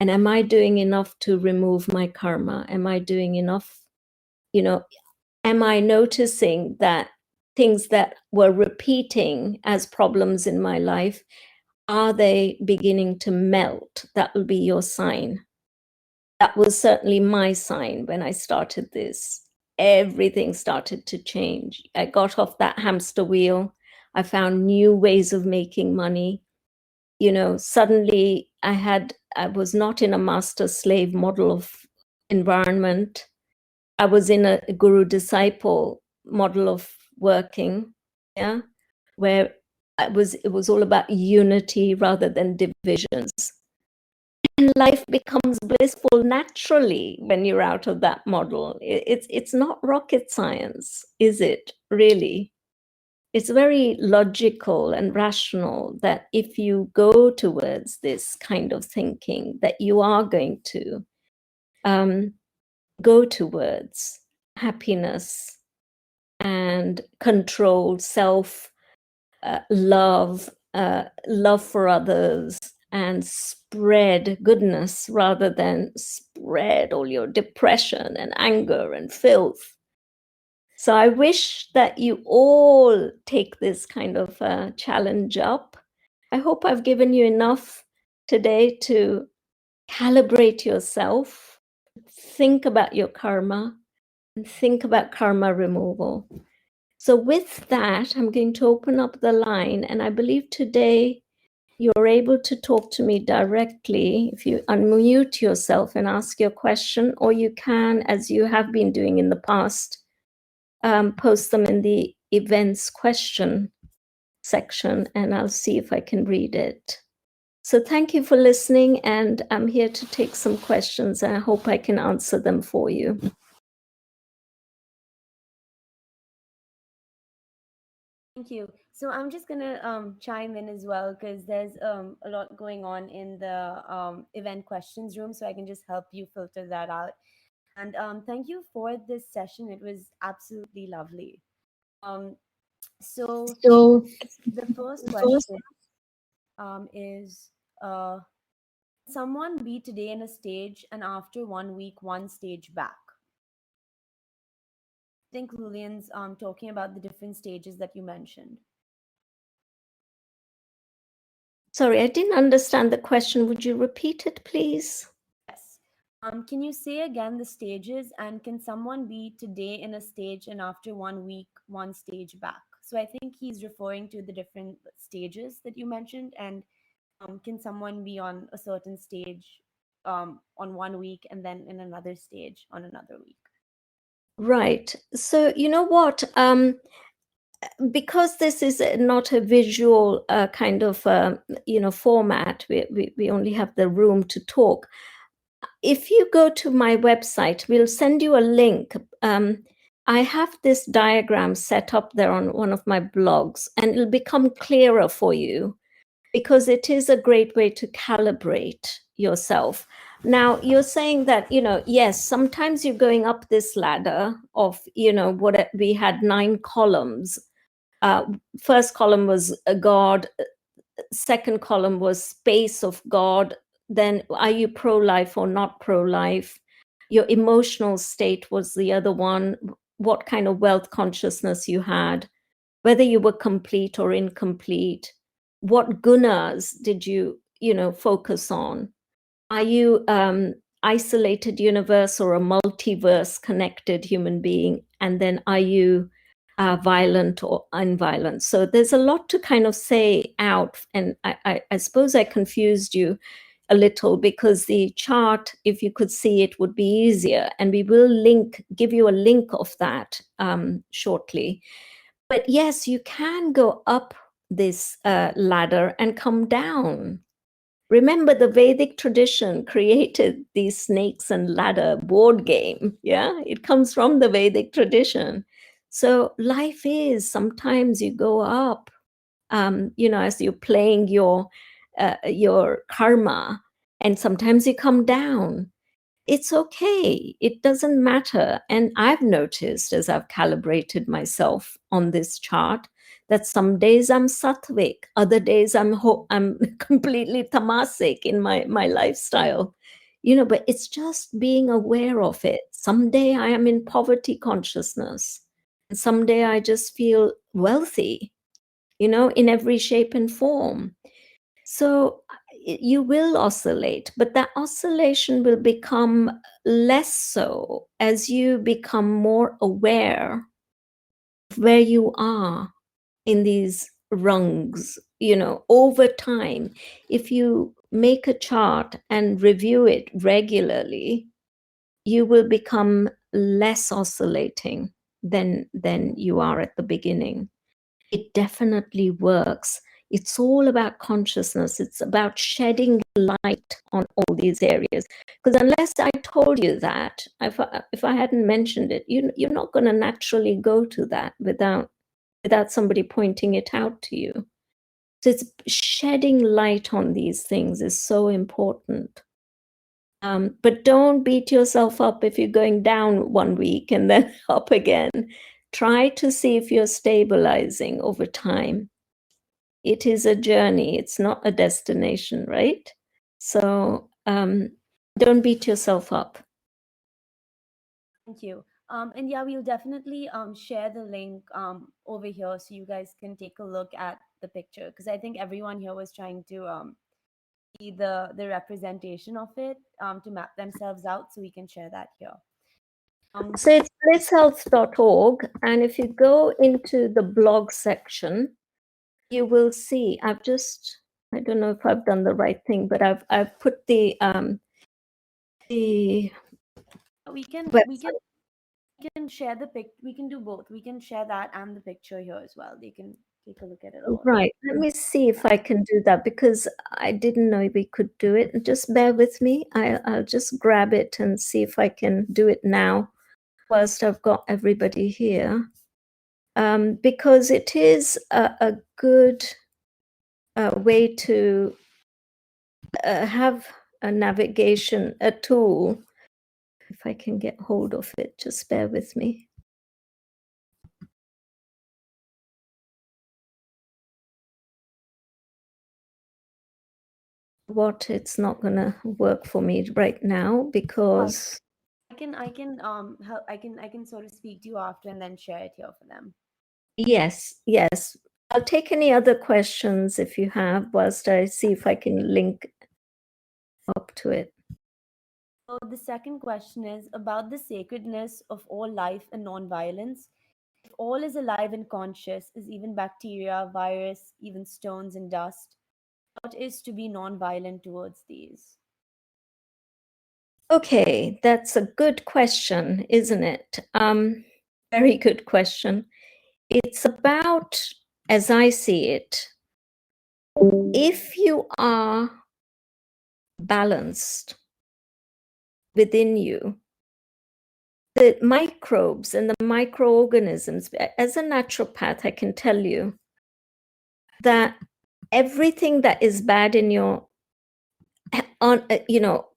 S1: And am I doing enough to remove my karma? Am I doing enough? Am I noticing that things that were repeating as problems in my life, are they beginning to melt? That will be your sign. That was certainly my sign when I started this. Everything started to change. I got off that hamster wheel. I found new ways of making money. Suddenly I was not in a master slave model of environment. I was in a guru disciple model of working, yeah, where it was all about unity rather than divisions. And life becomes blissful naturally when you're out of that model. It's not rocket science, is it? Really? It's very logical and rational that if you go towards this kind of thinking, that you are going to go towards happiness and control, self love, love for others, and spread goodness rather than spread all your depression and anger and filth. So I wish that you all take this kind of challenge up. I hope I've given you enough today to calibrate yourself, think about your karma, and think about karma removal. So with that, I'm going to open up the line, and I believe today you're able to talk to me directly if you unmute yourself and ask your question, or you can, as you have been doing in the past, post them in the events question section, and I'll see if I can read it. So thank you for listening, and I'm here to take some questions, and I hope I can answer them for you.
S2: Thank you. So I'm just gonna chime in as well because there's a lot going on in the event questions room, so I can just help you filter that out. And thank you for this session. It was absolutely lovely. Um, so
S1: So
S2: the first
S1: first,
S2: question is someone be today in a stage and after 1 week, one stage back? I think Lillian's talking about the different stages that you mentioned.
S1: sorry, I didn't understand the question. Would you repeat it, please?
S2: Yes. Can you say again the stages, and can someone be today in a stage and after 1 week, one stage back? So I think he's referring to the different stages that you mentioned, and can someone be on a certain stage on 1 week and then in another stage on another week?
S1: Right. So you know what? Because this is not a visual kind of format, we only have the room to talk. If you go to my website, we'll send you a link. I have this diagram set up there on one of my blogs, and it'll become clearer for you because it is a great way to calibrate yourself. Now, you're saying that, yes, sometimes you're going up this ladder of, what we had 9 columns. First column was a God, second column was space of God. Then are you pro-life or not pro-life? Your emotional state was the other one. What kind of wealth consciousness you had, whether you were complete or incomplete. What gunas did you, focus on? Are you isolated universe or a multiverse connected human being? And then are you violent or unviolent? So there's a lot to kind of say out. And I suppose I confused you a little because the chart, if you could see it, would be easier. And we will give you a link of that shortly. But yes, you can go up this ladder and come down. Remember, the Vedic tradition created these snakes and ladder board game. Yeah, it comes from the Vedic tradition. So life is, sometimes you go up, as you're playing your karma, and sometimes you come down. It's okay. It doesn't matter. And I've noticed as I've calibrated myself on this chart that some days I'm sattvic, other days I'm completely tamasic in my lifestyle, but it's just being aware of it. Someday I am in poverty consciousness, and someday I just feel wealthy, in every shape and form. So you will oscillate, but that oscillation will become less so as you become more aware of where you are in these rungs, over time. If you make a chart and review it regularly, you will become less oscillating than you are at the beginning. It definitely works. It's all about consciousness. It's about shedding light on all these areas. Because unless I told you that, if I hadn't mentioned it, you're not going to naturally go to that without somebody pointing it out to you. So it's shedding light on these things is so important. But don't beat yourself up if you're going down one week and then up again. Try to see if you're stabilizing over time. It is a journey. It's not a destination, right? So don't beat yourself up.
S2: Thank you. And yeah, we'll definitely share the link over here so you guys can take a look at the picture, because I think everyone here was trying to see the representation of it to map themselves out, so we can share that here.
S1: So it's blisshealth.org, and if you go into the blog section, you will see. I don't know if I've done the right thing, but I've put the
S2: we can share the pic. We can do both. We can share that and the picture here as well. They can take a look at it all.
S1: Right. Let me see if I can do that, because I didn't know we could do it. Just bear with me. I'll just grab it and see if I can do it now whilst I've got everybody here. Because it is a good way to have a navigation, a tool. If I can get hold of it, just bear with me. It's not gonna work for me right now because
S2: I can help, I can sort of speak to you after and then share it here for them.
S1: yes. I'll take any other questions if you have, whilst I see if I can link up to it.
S2: So the second question is about the sacredness of all life and non-violence. If all is alive and conscious, is even bacteria, virus, even stones and dust, what is to be non-violent towards these?
S1: Okay, that's a good question, isn't it? Very good question. It's about, as I see it, if you are balanced within you, the microbes and the microorganisms, as a naturopath, I can tell you that everything that is bad in your,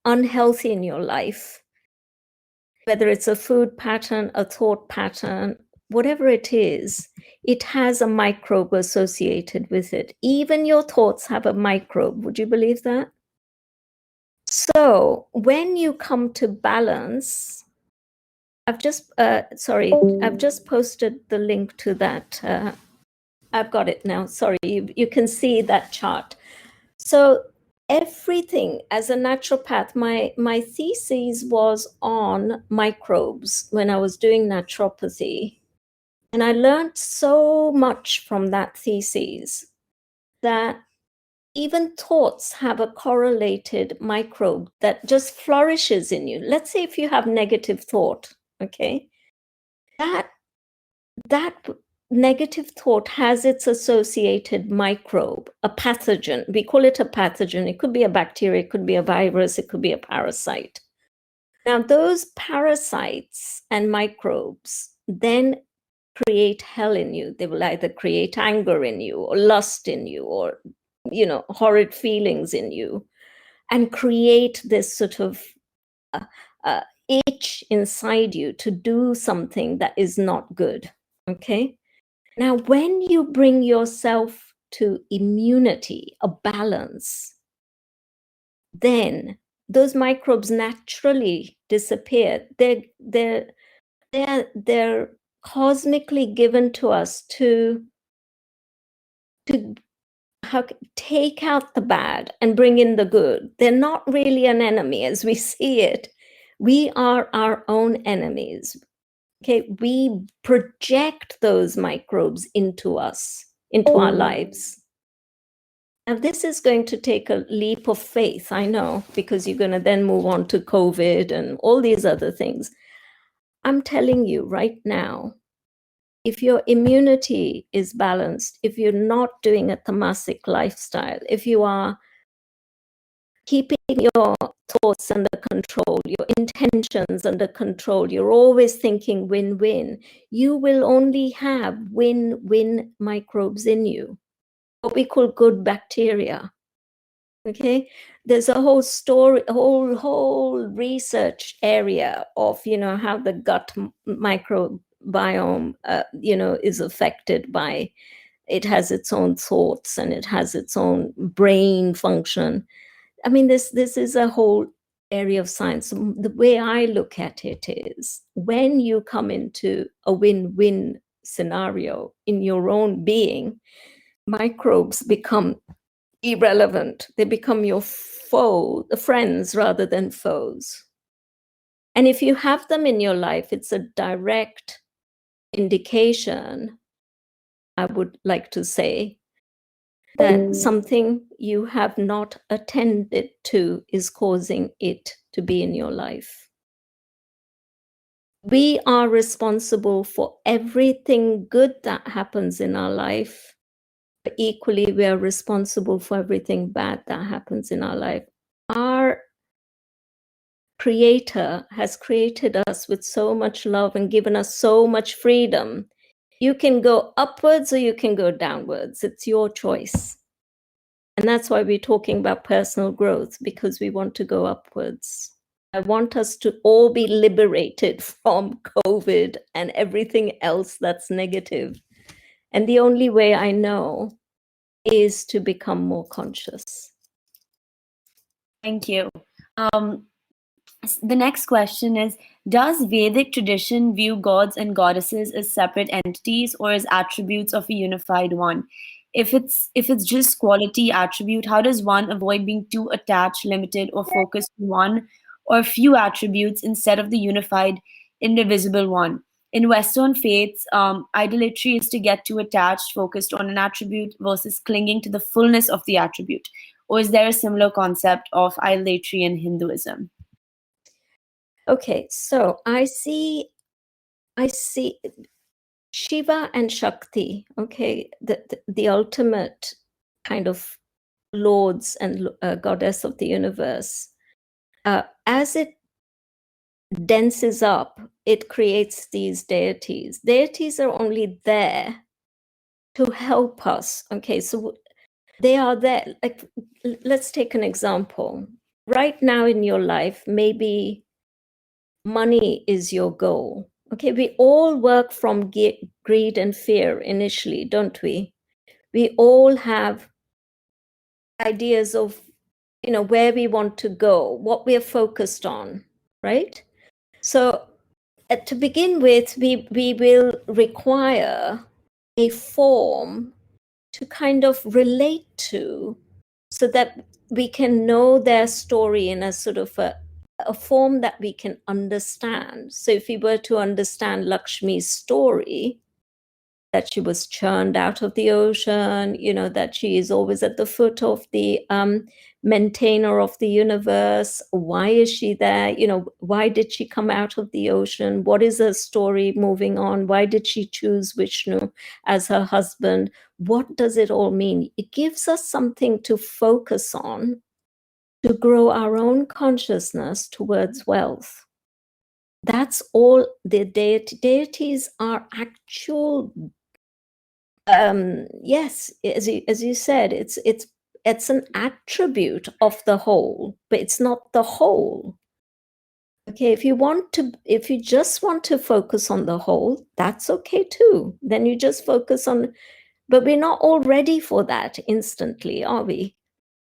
S1: unhealthy in your life, whether it's a food pattern, a thought pattern, whatever it is, it has a microbe associated with it. Even your thoughts have a microbe. Would you believe that? So when you come to balance, I've just posted the link to that. I've got it now. Sorry, you can see that chart. So everything, as a naturopath, my thesis was on microbes when I was doing naturopathy. And I learned so much from that thesis that even thoughts have a correlated microbe that just flourishes in you. Let's say if you have negative thought, okay, that negative thought has its associated microbe, a pathogen. We call it a pathogen. It could be a bacteria, it could be a virus, it could be a parasite. Now, those parasites and microbes then create hell in you. They will either create anger in you, or lust in you, or horrid feelings in you, and create this sort of itch inside you to do something that is not good. Okay. Now, when you bring yourself to immunity, a balance, then those microbes naturally disappear. They're cosmically given to us to take out the bad and bring in the good. They're not really an enemy as we see it. We are our own enemies. Okay, we project those microbes into us, into our lives. Now, this is going to take a leap of faith, I know, because you're going to then move on to COVID and all these other things. I'm telling you right now, if your immunity is balanced, if you're not doing a tamasic lifestyle, if you are keeping your thoughts under control, your intentions under control, you're always thinking win-win, you will only have win-win microbes in you, what we call good bacteria. Okay, there's a whole story, whole research area of how the gut microbiome is affected by it. Has its own thoughts and it has its own brain function. I mean, this is a whole area of science. The way I look at it is, when you come into a win-win scenario in your own being, microbes become irrelevant. They become your friends rather than foes. And if you have them in your life, it's a direct indication, I would like to say, that something you have not attended to is causing it to be in your life. We are responsible for everything good that happens in our life. But equally, we are responsible for everything bad that happens in our life. Our Creator has created us with so much love and given us so much freedom. You can go upwards or you can go downwards. It's your choice. And that's why we're talking about personal growth, because we want to go upwards. I want us to all be liberated from COVID and everything else that's negative. And the only way I know is to become more conscious.
S2: Thank you. The next question is, does Vedic tradition view gods and goddesses as separate entities or as attributes of a unified one? If it's just quality attribute, how does one avoid being too attached, limited, or focused on one or few attributes instead of the unified, indivisible one? In Western faiths, idolatry is to get too attached, focused on an attribute versus clinging to the fullness of the attribute. Or is there a similar concept of idolatry in Hinduism?
S1: Okay, so I see Shiva and Shakti, okay, the ultimate kind of lords and goddess of the universe. As it denses up, it creates these deities. Deities are only there to help us. Okay, so they are there. Like, let's take an example. Right now in your life, maybe money is your goal. Okay, we all work from greed and fear initially, don't we? We all have ideas of, where we want to go, what we're focused on, right? So to begin with, we will require a form to kind of relate to, so that we can know their story in a sort of a form that we can understand. So if we were to understand Lakshmi's story, that she was churned out of the ocean, that she is always at the foot of the maintainer of the universe. Why is she there? Why did she come out of the ocean? What is her story moving on? Why did she choose Vishnu as her husband? What does it all mean? It gives us something to focus on to grow our own consciousness towards wealth. That's all. The deities are actual. Yes, as you said, it's an attribute of the whole, but it's not the whole. Okay, if you just want to focus on the whole, that's okay too. Then you just focus on, but we're not all ready for that instantly, are we?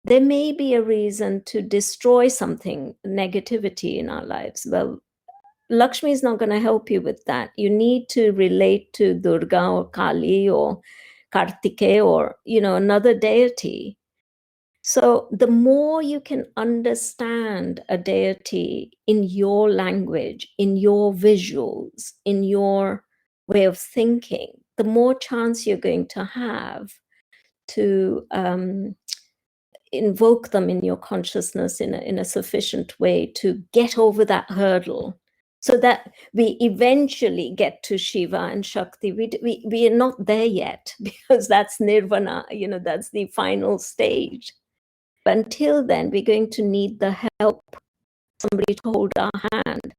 S1: There may be a reason to destroy something, negativity in our lives. Well, Lakshmi is not going to help you with that. You need to relate to Durga or Kali or Kartike or, another deity. So the more you can understand a deity in your language, in your visuals, in your way of thinking, the more chance you're going to have to invoke them in your consciousness in a sufficient way to get over that hurdle, so that we eventually get to Shiva and Shakti. We are not there yet, because that's nirvana, that's the final stage. But until then, we're going to need the help, somebody to hold our hand,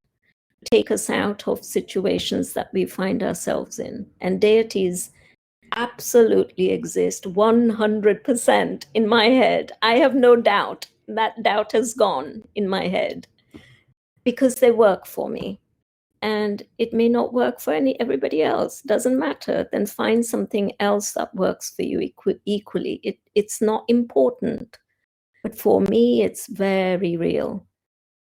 S1: take us out of situations that we find ourselves in. And deities absolutely exist 100% in my head. I have no doubt. That doubt has gone in my head, because they work for me. And it may not work for everybody else. Doesn't matter. Then find something else that works for you equally. It's not important. But for me, it's very real.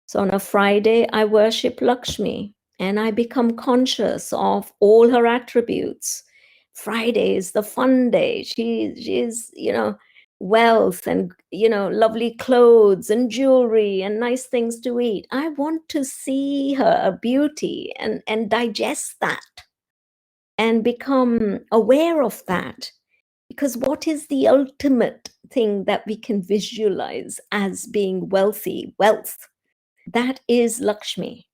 S1: So on a Friday, I worship Lakshmi and I become conscious of all her attributes. Friday is the fun day. She's, wealth and, lovely clothes and jewelry and nice things to eat. I want to see her beauty and digest that and become aware of that. Because what is the ultimate thing that we can visualize as being wealthy? Wealth. That is Lakshmi.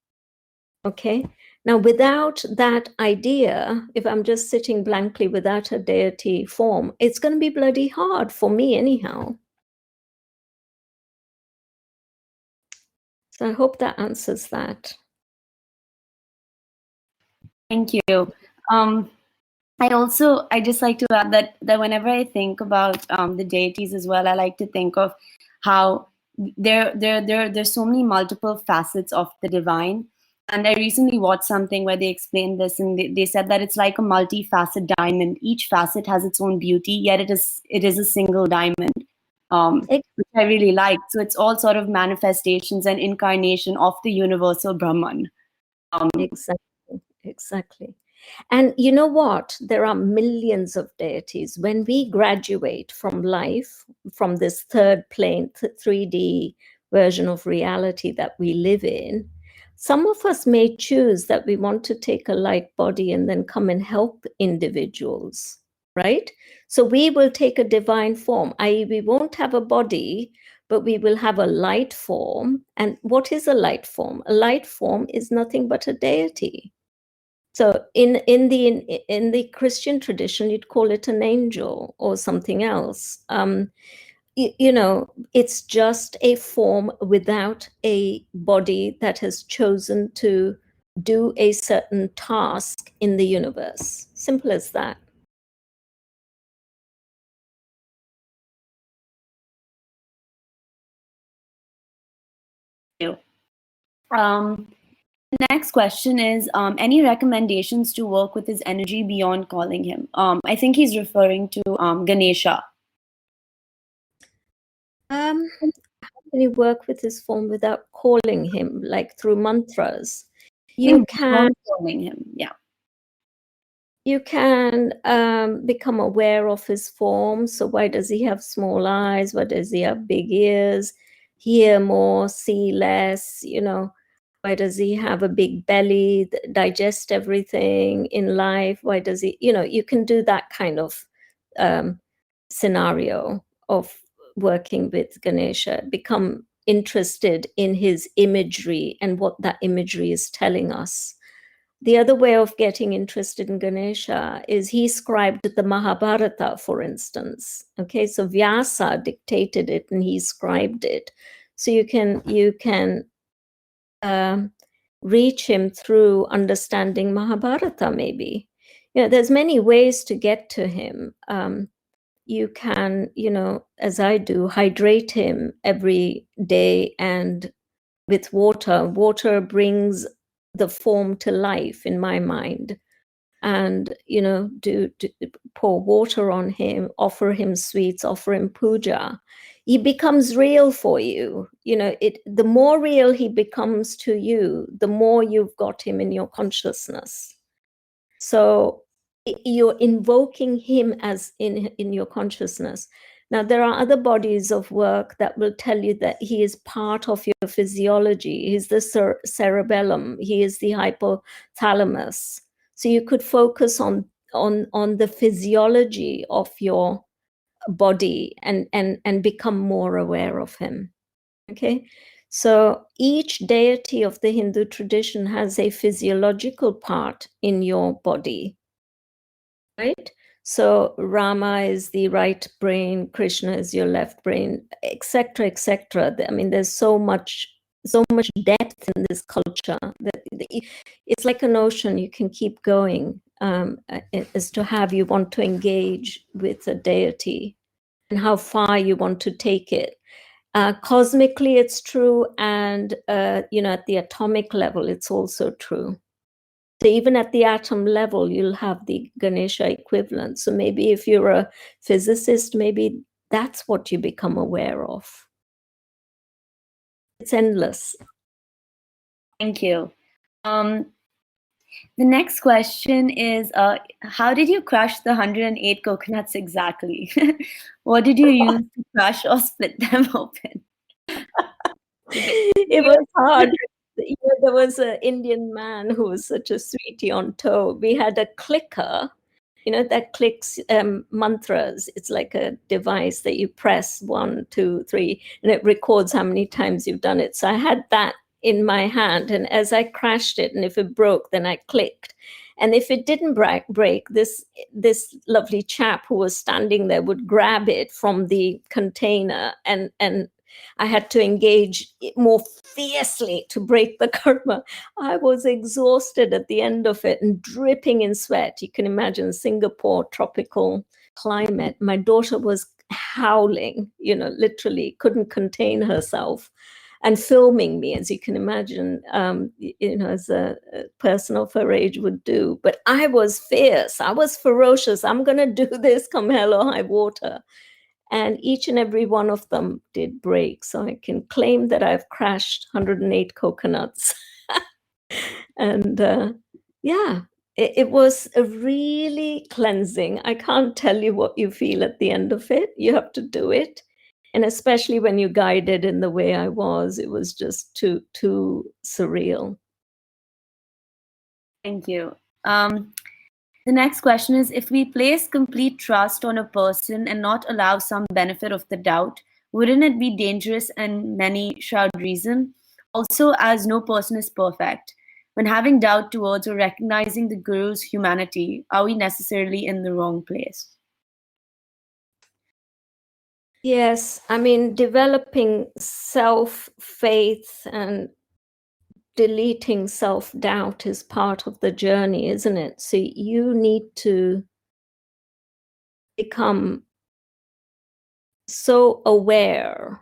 S1: Okay. Now, without that idea, if I'm just sitting blankly without a deity form, it's going to be bloody hard for me anyhow. So I hope that answers that.
S2: Thank you. I just like to add that whenever I think about the deities as well, I like to think of how there's so many multiple facets of the divine. And I recently watched something where they explained this, and they said that it's like a multi-facet diamond. Each facet has its own beauty, yet it is a single diamond, which I really like. So it's all sort of manifestations and incarnation of the universal Brahman.
S1: Exactly. And you know what? There are millions of deities. When we graduate from life, from this third plane, 3D version of reality that we live in, some of us may choose that we want to take a light body and then come and help individuals, right? So we will take a divine form, i.e., we won't have a body, but we will have a light form. And what is a light form? A light form is nothing but a deity. So in the Christian tradition, you'd call it an angel or something else. It's just a form without a body that has chosen to do a certain task in the universe. Simple as that.
S2: Next question is, any recommendations to work with his energy beyond calling him? I think he's referring to Ganesha.
S1: How can you work with this form without calling him, like through mantras? You can
S2: calling him, yeah.
S1: You can become aware of his form. So why does he have small eyes? Why does he have big ears? Hear more, see less, why does he have a big belly, digest everything in life? Why does he, you can do that kind of scenario of working with Ganesha, become interested in his imagery and what that imagery is telling us. The other way of getting interested in Ganesha is he scribed the Mahabharata, for instance. Okay, so Vyasa dictated it and he scribed it. So you can reach him through understanding Mahabharata, maybe. There's many ways to get to him. You can, as I do, hydrate him every day and with water. Water brings the form to life in my mind. And, pour water on him, offer him sweets, offer him puja. He becomes real for you. The more real he becomes to you, the more you've got him in your consciousness. So you're invoking him as in your consciousness. Now, there are other bodies of work that will tell you that he is part of your physiology. He's the cerebellum. He is the hypothalamus. So you could focus on the physiology of your body and become more aware of him. Okay. So each deity of the Hindu tradition has a physiological part in your body, right? So Rama is the right brain, Krishna is your left brain, etc., etc. I mean, there's so much depth in this culture that it's like an ocean. You can keep going as to how you want to engage with a deity and how far you want to take it. Cosmically, it's true, and at the atomic level, it's also true. So even at the atom level, you'll have the Ganesha equivalent. So maybe if you're a physicist, maybe that's what you become aware of. It's endless.
S2: Thank you. The next question is, how did you crush the 108 coconuts exactly? What did you use to crush or split them open?
S1: It was hard. There was an Indian man who was such a sweetie on toe. We had a clicker, that clicks mantras. It's like a device that you press 1, 2, 3, and it records how many times you've done it. So I had that in my hand, and as I crashed it, and if it broke, then I clicked. And if it didn't break, this lovely chap who was standing there would grab it from the container, and I had to engage more fiercely to break the karma. I was exhausted at the end of it and dripping in sweat. You can imagine Singapore tropical climate. My daughter was howling, literally couldn't contain herself and filming me, as you can imagine, as a person of her age would do. But I was fierce. I was ferocious. I'm going to do this come hell or high water. And each and every one of them did break. So I can claim that I've crashed 108 coconuts. And it was a really cleansing. I can't tell you what you feel at the end of it. You have to do it. And especially when you guided in the way I was, it was just too surreal.
S2: Thank you. The next question is, if we place complete trust on a person and not allow some benefit of the doubt, wouldn't it be dangerous and many shroud reason? Also, as no person is perfect, when having doubt towards or recognizing the Guru's humanity, are we necessarily in the wrong place?
S1: Yes, I mean, developing self-faith and deleting self-doubt is part of the journey, isn't it? So you need to become so aware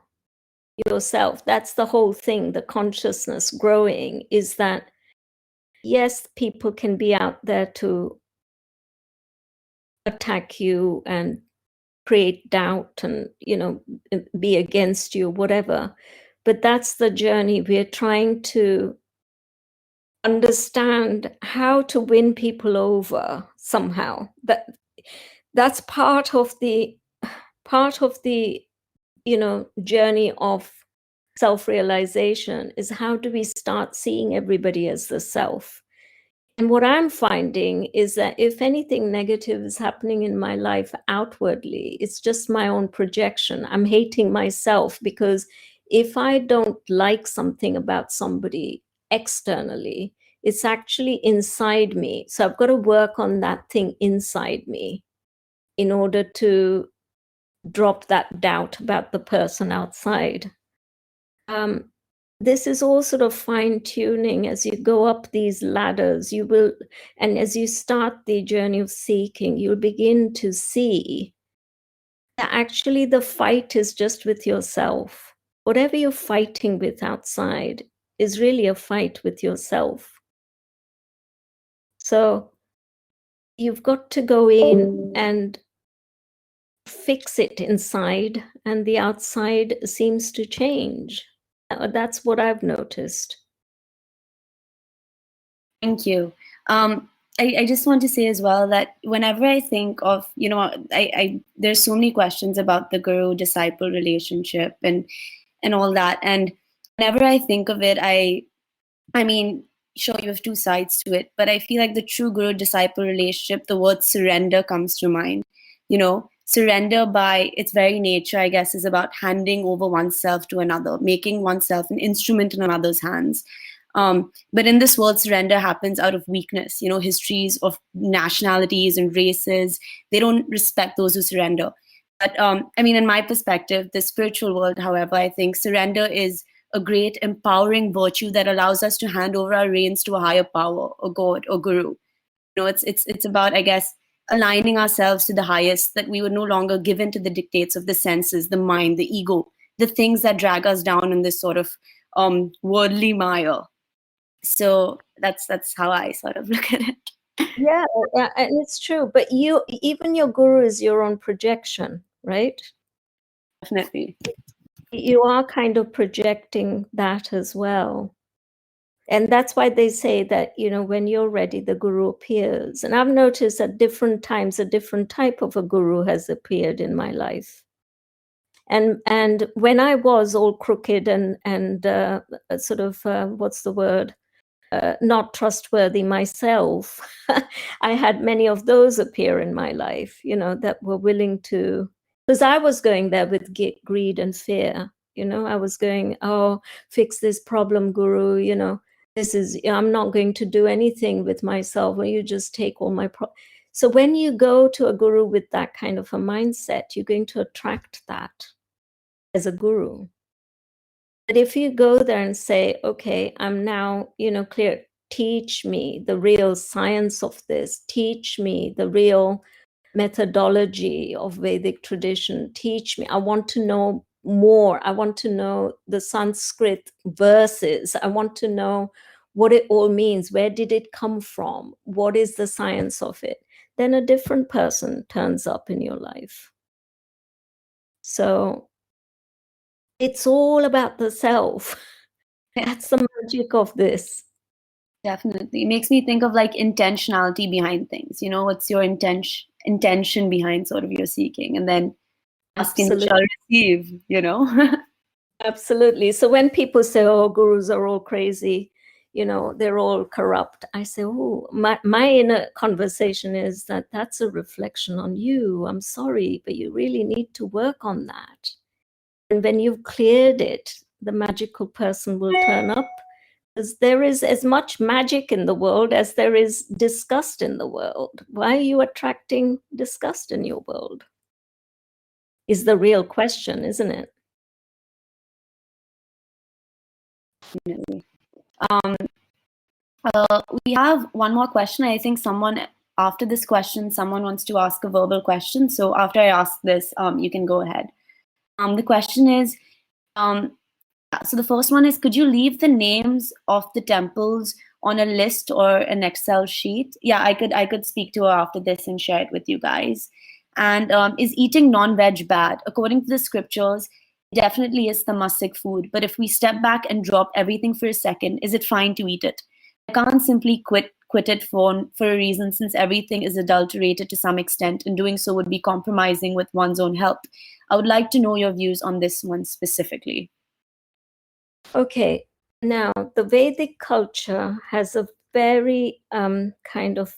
S1: yourself. That's the whole thing, the consciousness growing, is that yes, people can be out there to attack you and create doubt and be against you, whatever, but that's the journey. We're trying to understand how to win people over somehow. That's part of the journey of self-realization, is how do we start seeing everybody as the self. And what I'm finding is that if anything negative is happening in my life outwardly, it's just my own projection. I'm hating myself because if I don't like something about somebody externally, it's actually inside me. So I've got to work on that thing inside me in order to drop that doubt about the person outside. This is all sort of fine-tuning as you go up these ladders. You will, and as you start the journey of seeking, you'll begin to see that actually the fight is just with yourself. Whatever you're fighting with outside is really a fight with yourself. So you've got to go in and fix it inside, and the outside seems to change. That's what I've noticed.
S2: Thank you. I just want to say as well that whenever I think of, there's so many questions about the guru disciple relationship and all that. And whenever I think of it, I mean, sure, you have two sides to it, but I feel like the true guru disciple relationship, the word surrender comes to mind. Surrender by its very nature, I guess, is about handing over oneself to another, making oneself an instrument in another's hands. But in this world, surrender happens out of weakness. Histories of nationalities and races, they don't respect those who surrender. But in my perspective, the spiritual world, however, I think surrender is a great empowering virtue that allows us to hand over our reins to a higher power, or God, or guru. It's about, I guess, aligning ourselves to the highest, that we would no longer give in to the dictates of the senses, the mind, the ego, the things that drag us down in this sort of worldly mire. So that's how I sort of look at it.
S1: Yeah, and it's true. But even your guru is your own projection, right?
S2: Definitely.
S1: You are kind of projecting that as well. And that's why they say that, when you're ready, the guru appears. And I've noticed at different times, a different type of a guru has appeared in my life. And when I was all crooked and sort of, what's the word? Not trustworthy myself, I had many of those appear in my life, that were willing to, because I was going there with greed and fear. I was going, oh, fix this problem, guru, I'm not going to do anything with myself, or you just take all my So when you go to a guru with that kind of a mindset, you're going to attract that as a guru. But if you go there and say, okay, I'm now, clear, teach me the real science of this, teach me the real methodology of Vedic tradition, teach me, I want to know more. I want to know the Sanskrit verses. I want to know what it all means. Where did it come from? What is the science of it? Then a different person turns up in your life. So it's all about the self. That's the magic of this.
S2: Definitely. It makes me think of like intentionality behind things. What's your intention behind sort of your seeking, and then asking you shall receive,
S1: Absolutely. So when people say, oh, gurus are all crazy, they're all corrupt, I say, oh, my inner conversation is that's a reflection on you. I'm sorry, but you really need to work on that. And when you've cleared it, the magical person will turn up, because there is as much magic in the world as there is disgust in the world. Why are you attracting disgust in your world? Is the real question, isn't it?
S2: We have one more question. I think after this question, someone wants to ask a verbal question. So after I ask this, you can go ahead. The question is, so the first one is, could you leave the names of the temples on a list or an Excel sheet? Yeah, I could speak to her after this and share it with you guys. And is eating non-veg bad? According to the scriptures, it definitely is tamasic food. But if we step back and drop everything for a second, is it fine to eat it? I can't simply quit it for a reason, since everything is adulterated to some extent, and doing so would be compromising with one's own health. I would like to know your views on this one specifically.
S1: Okay, now the Vedic culture has a very kind of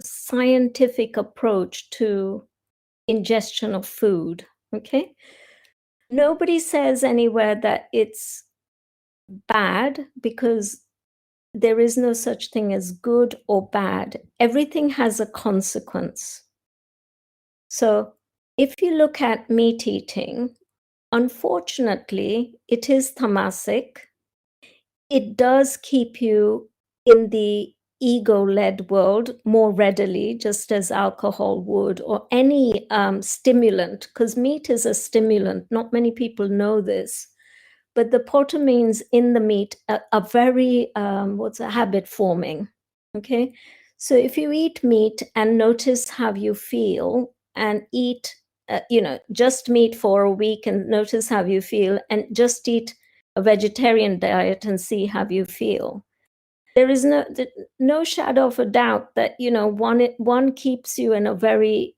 S1: scientific approach to ingestion of food. Okay, nobody says anywhere that it's bad, because there is no such thing as good or bad. Everything has a consequence. So if you look at meat eating, unfortunately, it is tamasic. It does keep you in the ego-led world more readily, just as alcohol would, or any stimulant, because meat is a stimulant. Not many people know this, but the potamines in the meat are very, habit forming. Okay. So if you eat meat and notice how you feel, and eat, just meat for a week and notice how you feel, and just eat a vegetarian diet and see how you feel. There is no shadow of a doubt that, one keeps you in a very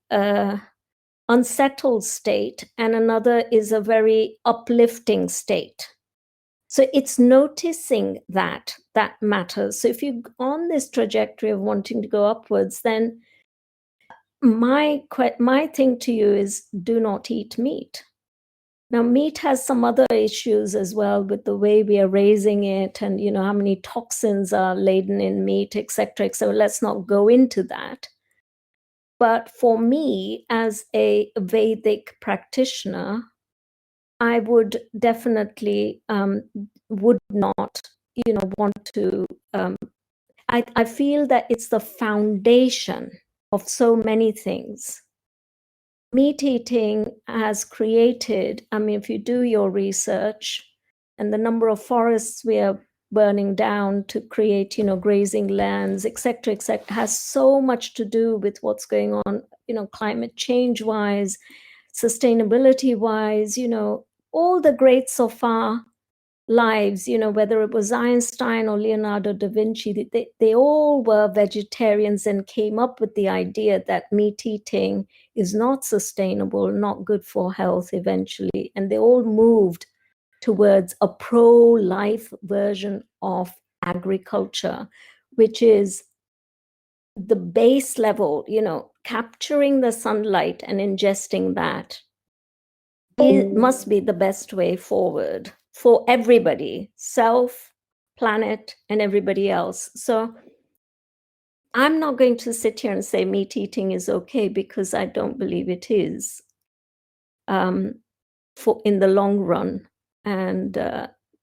S1: unsettled state, and another is a very uplifting state. So it's noticing that matters. So if you're on this trajectory of wanting to go upwards, then my thing to you is, do not eat meat. Now, meat has some other issues as well with the way we are raising it, and how many toxins are laden in meat, etc. So let's not go into that. But for me, as a Vedic practitioner, I would definitely would not, want to. I feel that it's the foundation of so many things. Meat eating has created, if you do your research, and the number of forests we are burning down to create, grazing lands, etc., has so much to do with what's going on, climate change wise, sustainability wise, all the greats of our lives, whether it was Einstein or Leonardo da Vinci, they all were vegetarians and came up with the idea that meat eating is not sustainable, not good for health eventually. And they all moved towards a pro-life version of agriculture, which is the base level, capturing the sunlight and ingesting that. It must be the best way forward for everybody, self, planet, and everybody else. So I'm not going to sit here and say meat eating is okay, because I don't believe it is for in the long run. And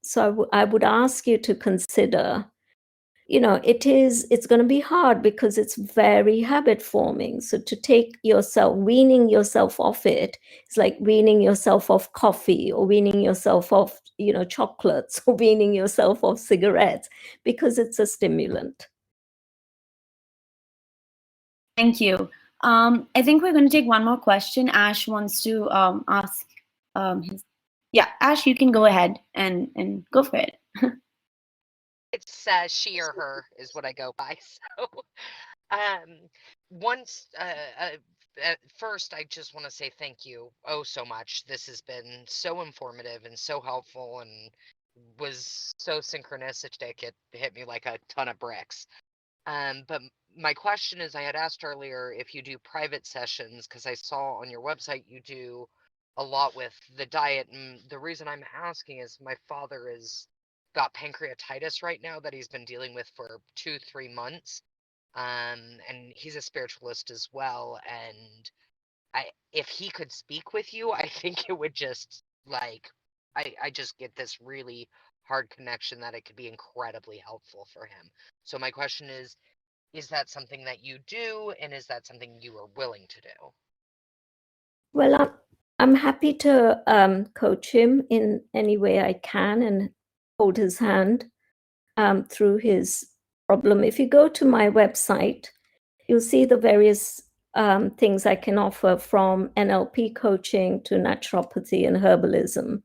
S1: so I would ask you to consider, it's going to be hard because it's very habit forming. So to take yourself, weaning yourself off it, it's like weaning yourself off coffee, or weaning yourself off, chocolates, or weaning yourself off cigarettes, because it's a stimulant.
S2: Thank you. I think we're going to take one more question. Ash wants to ask his. Yeah, Ash, you can go ahead and go for it.
S3: It's she or her is what I go by. So, once first, I just want to say thank you so much. This has been so informative and so helpful, and was so synchronistic. It hit me like a ton of bricks. But my question is, I had asked earlier if you do private sessions, because I saw on your website you do a lot with the diet, and the reason I'm asking is my father is got pancreatitis right now that he's been dealing with for 2-3 months, and he's a spiritualist as well, and if he could speak with you, I think it would just like I just get this really hard connection that it could be incredibly helpful for him. So my question is that something that you do, and is that something you are willing to do?
S1: Well, I'm happy to coach him in any way I can and hold his hand through his problem. If you go to my website, you'll see the various things I can offer, from NLP coaching to naturopathy and herbalism.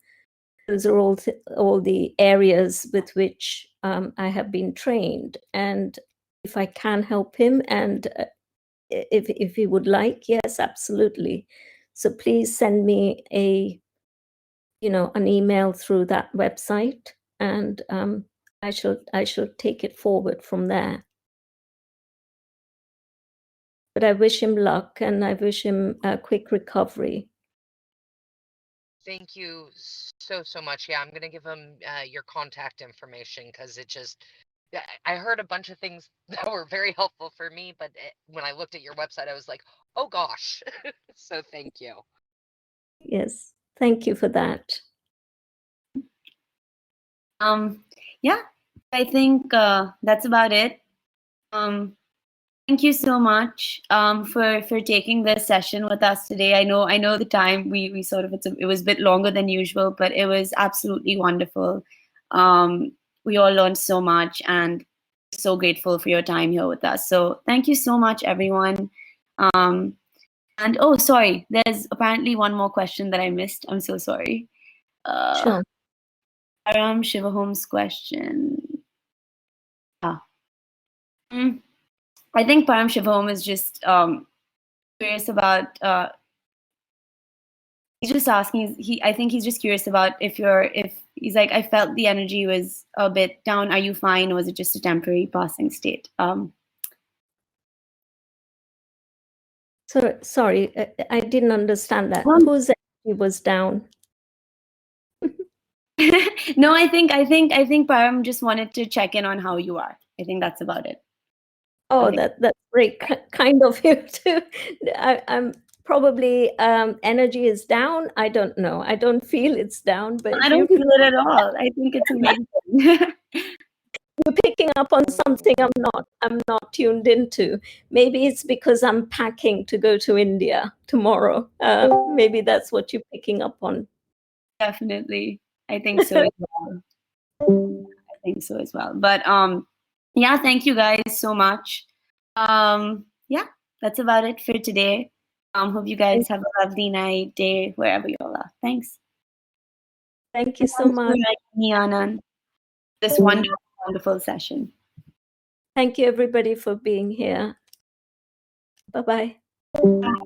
S1: Those are all the areas with which I have been trained. And if I can help him, and if he would like, yes, absolutely. So please send me an email through that website, and I shall take it forward from there. But I wish him luck, and I wish him a quick recovery.
S3: Thank you so much. Yeah, I'm gonna give him your contact information, because I heard a bunch of things that were very helpful for me, but when I looked at your website, I was like, oh gosh. So thank you.
S1: Yes, thank you for that.
S2: Yeah, I think that's about it. Thank you so much for taking this session with us today. I know the time we sort of it was a bit longer than usual, but it was absolutely wonderful. We all learned so much, and so grateful for your time here with us. So thank you so much, everyone. And oh, sorry, there's apparently one more question that I missed. I'm so sorry.
S1: Sure.
S2: Param Shivahom's question. I think Param Shivahom is just curious about. He's just asking. I think he's just curious about if he's like, I felt the energy was a bit down. Are you fine, or was it just a temporary passing state?
S1: So sorry, I didn't understand that. Whose energy was down?
S2: No, I think Param just wanted to check in on how you are. I think that's about it.
S1: Oh, that's very kind of you too. I'm probably energy is down. I don't know. I don't feel it's down, but
S2: I don't feel it at all. I think it's amazing.
S1: You're picking up on something I'm not tuned into. Maybe it's because I'm packing to go to India tomorrow. Maybe that's what you're picking up on.
S2: Definitely. I think so as well. I think so as well. But yeah, thank you guys so much. Yeah, that's about it for today. Hope you guys have a lovely night, day, wherever you all are. Thanks.
S1: Thank you so much.
S2: Anand. This wonderful, wonderful session.
S1: Thank you everybody for being here. Bye-bye.
S2: Bye.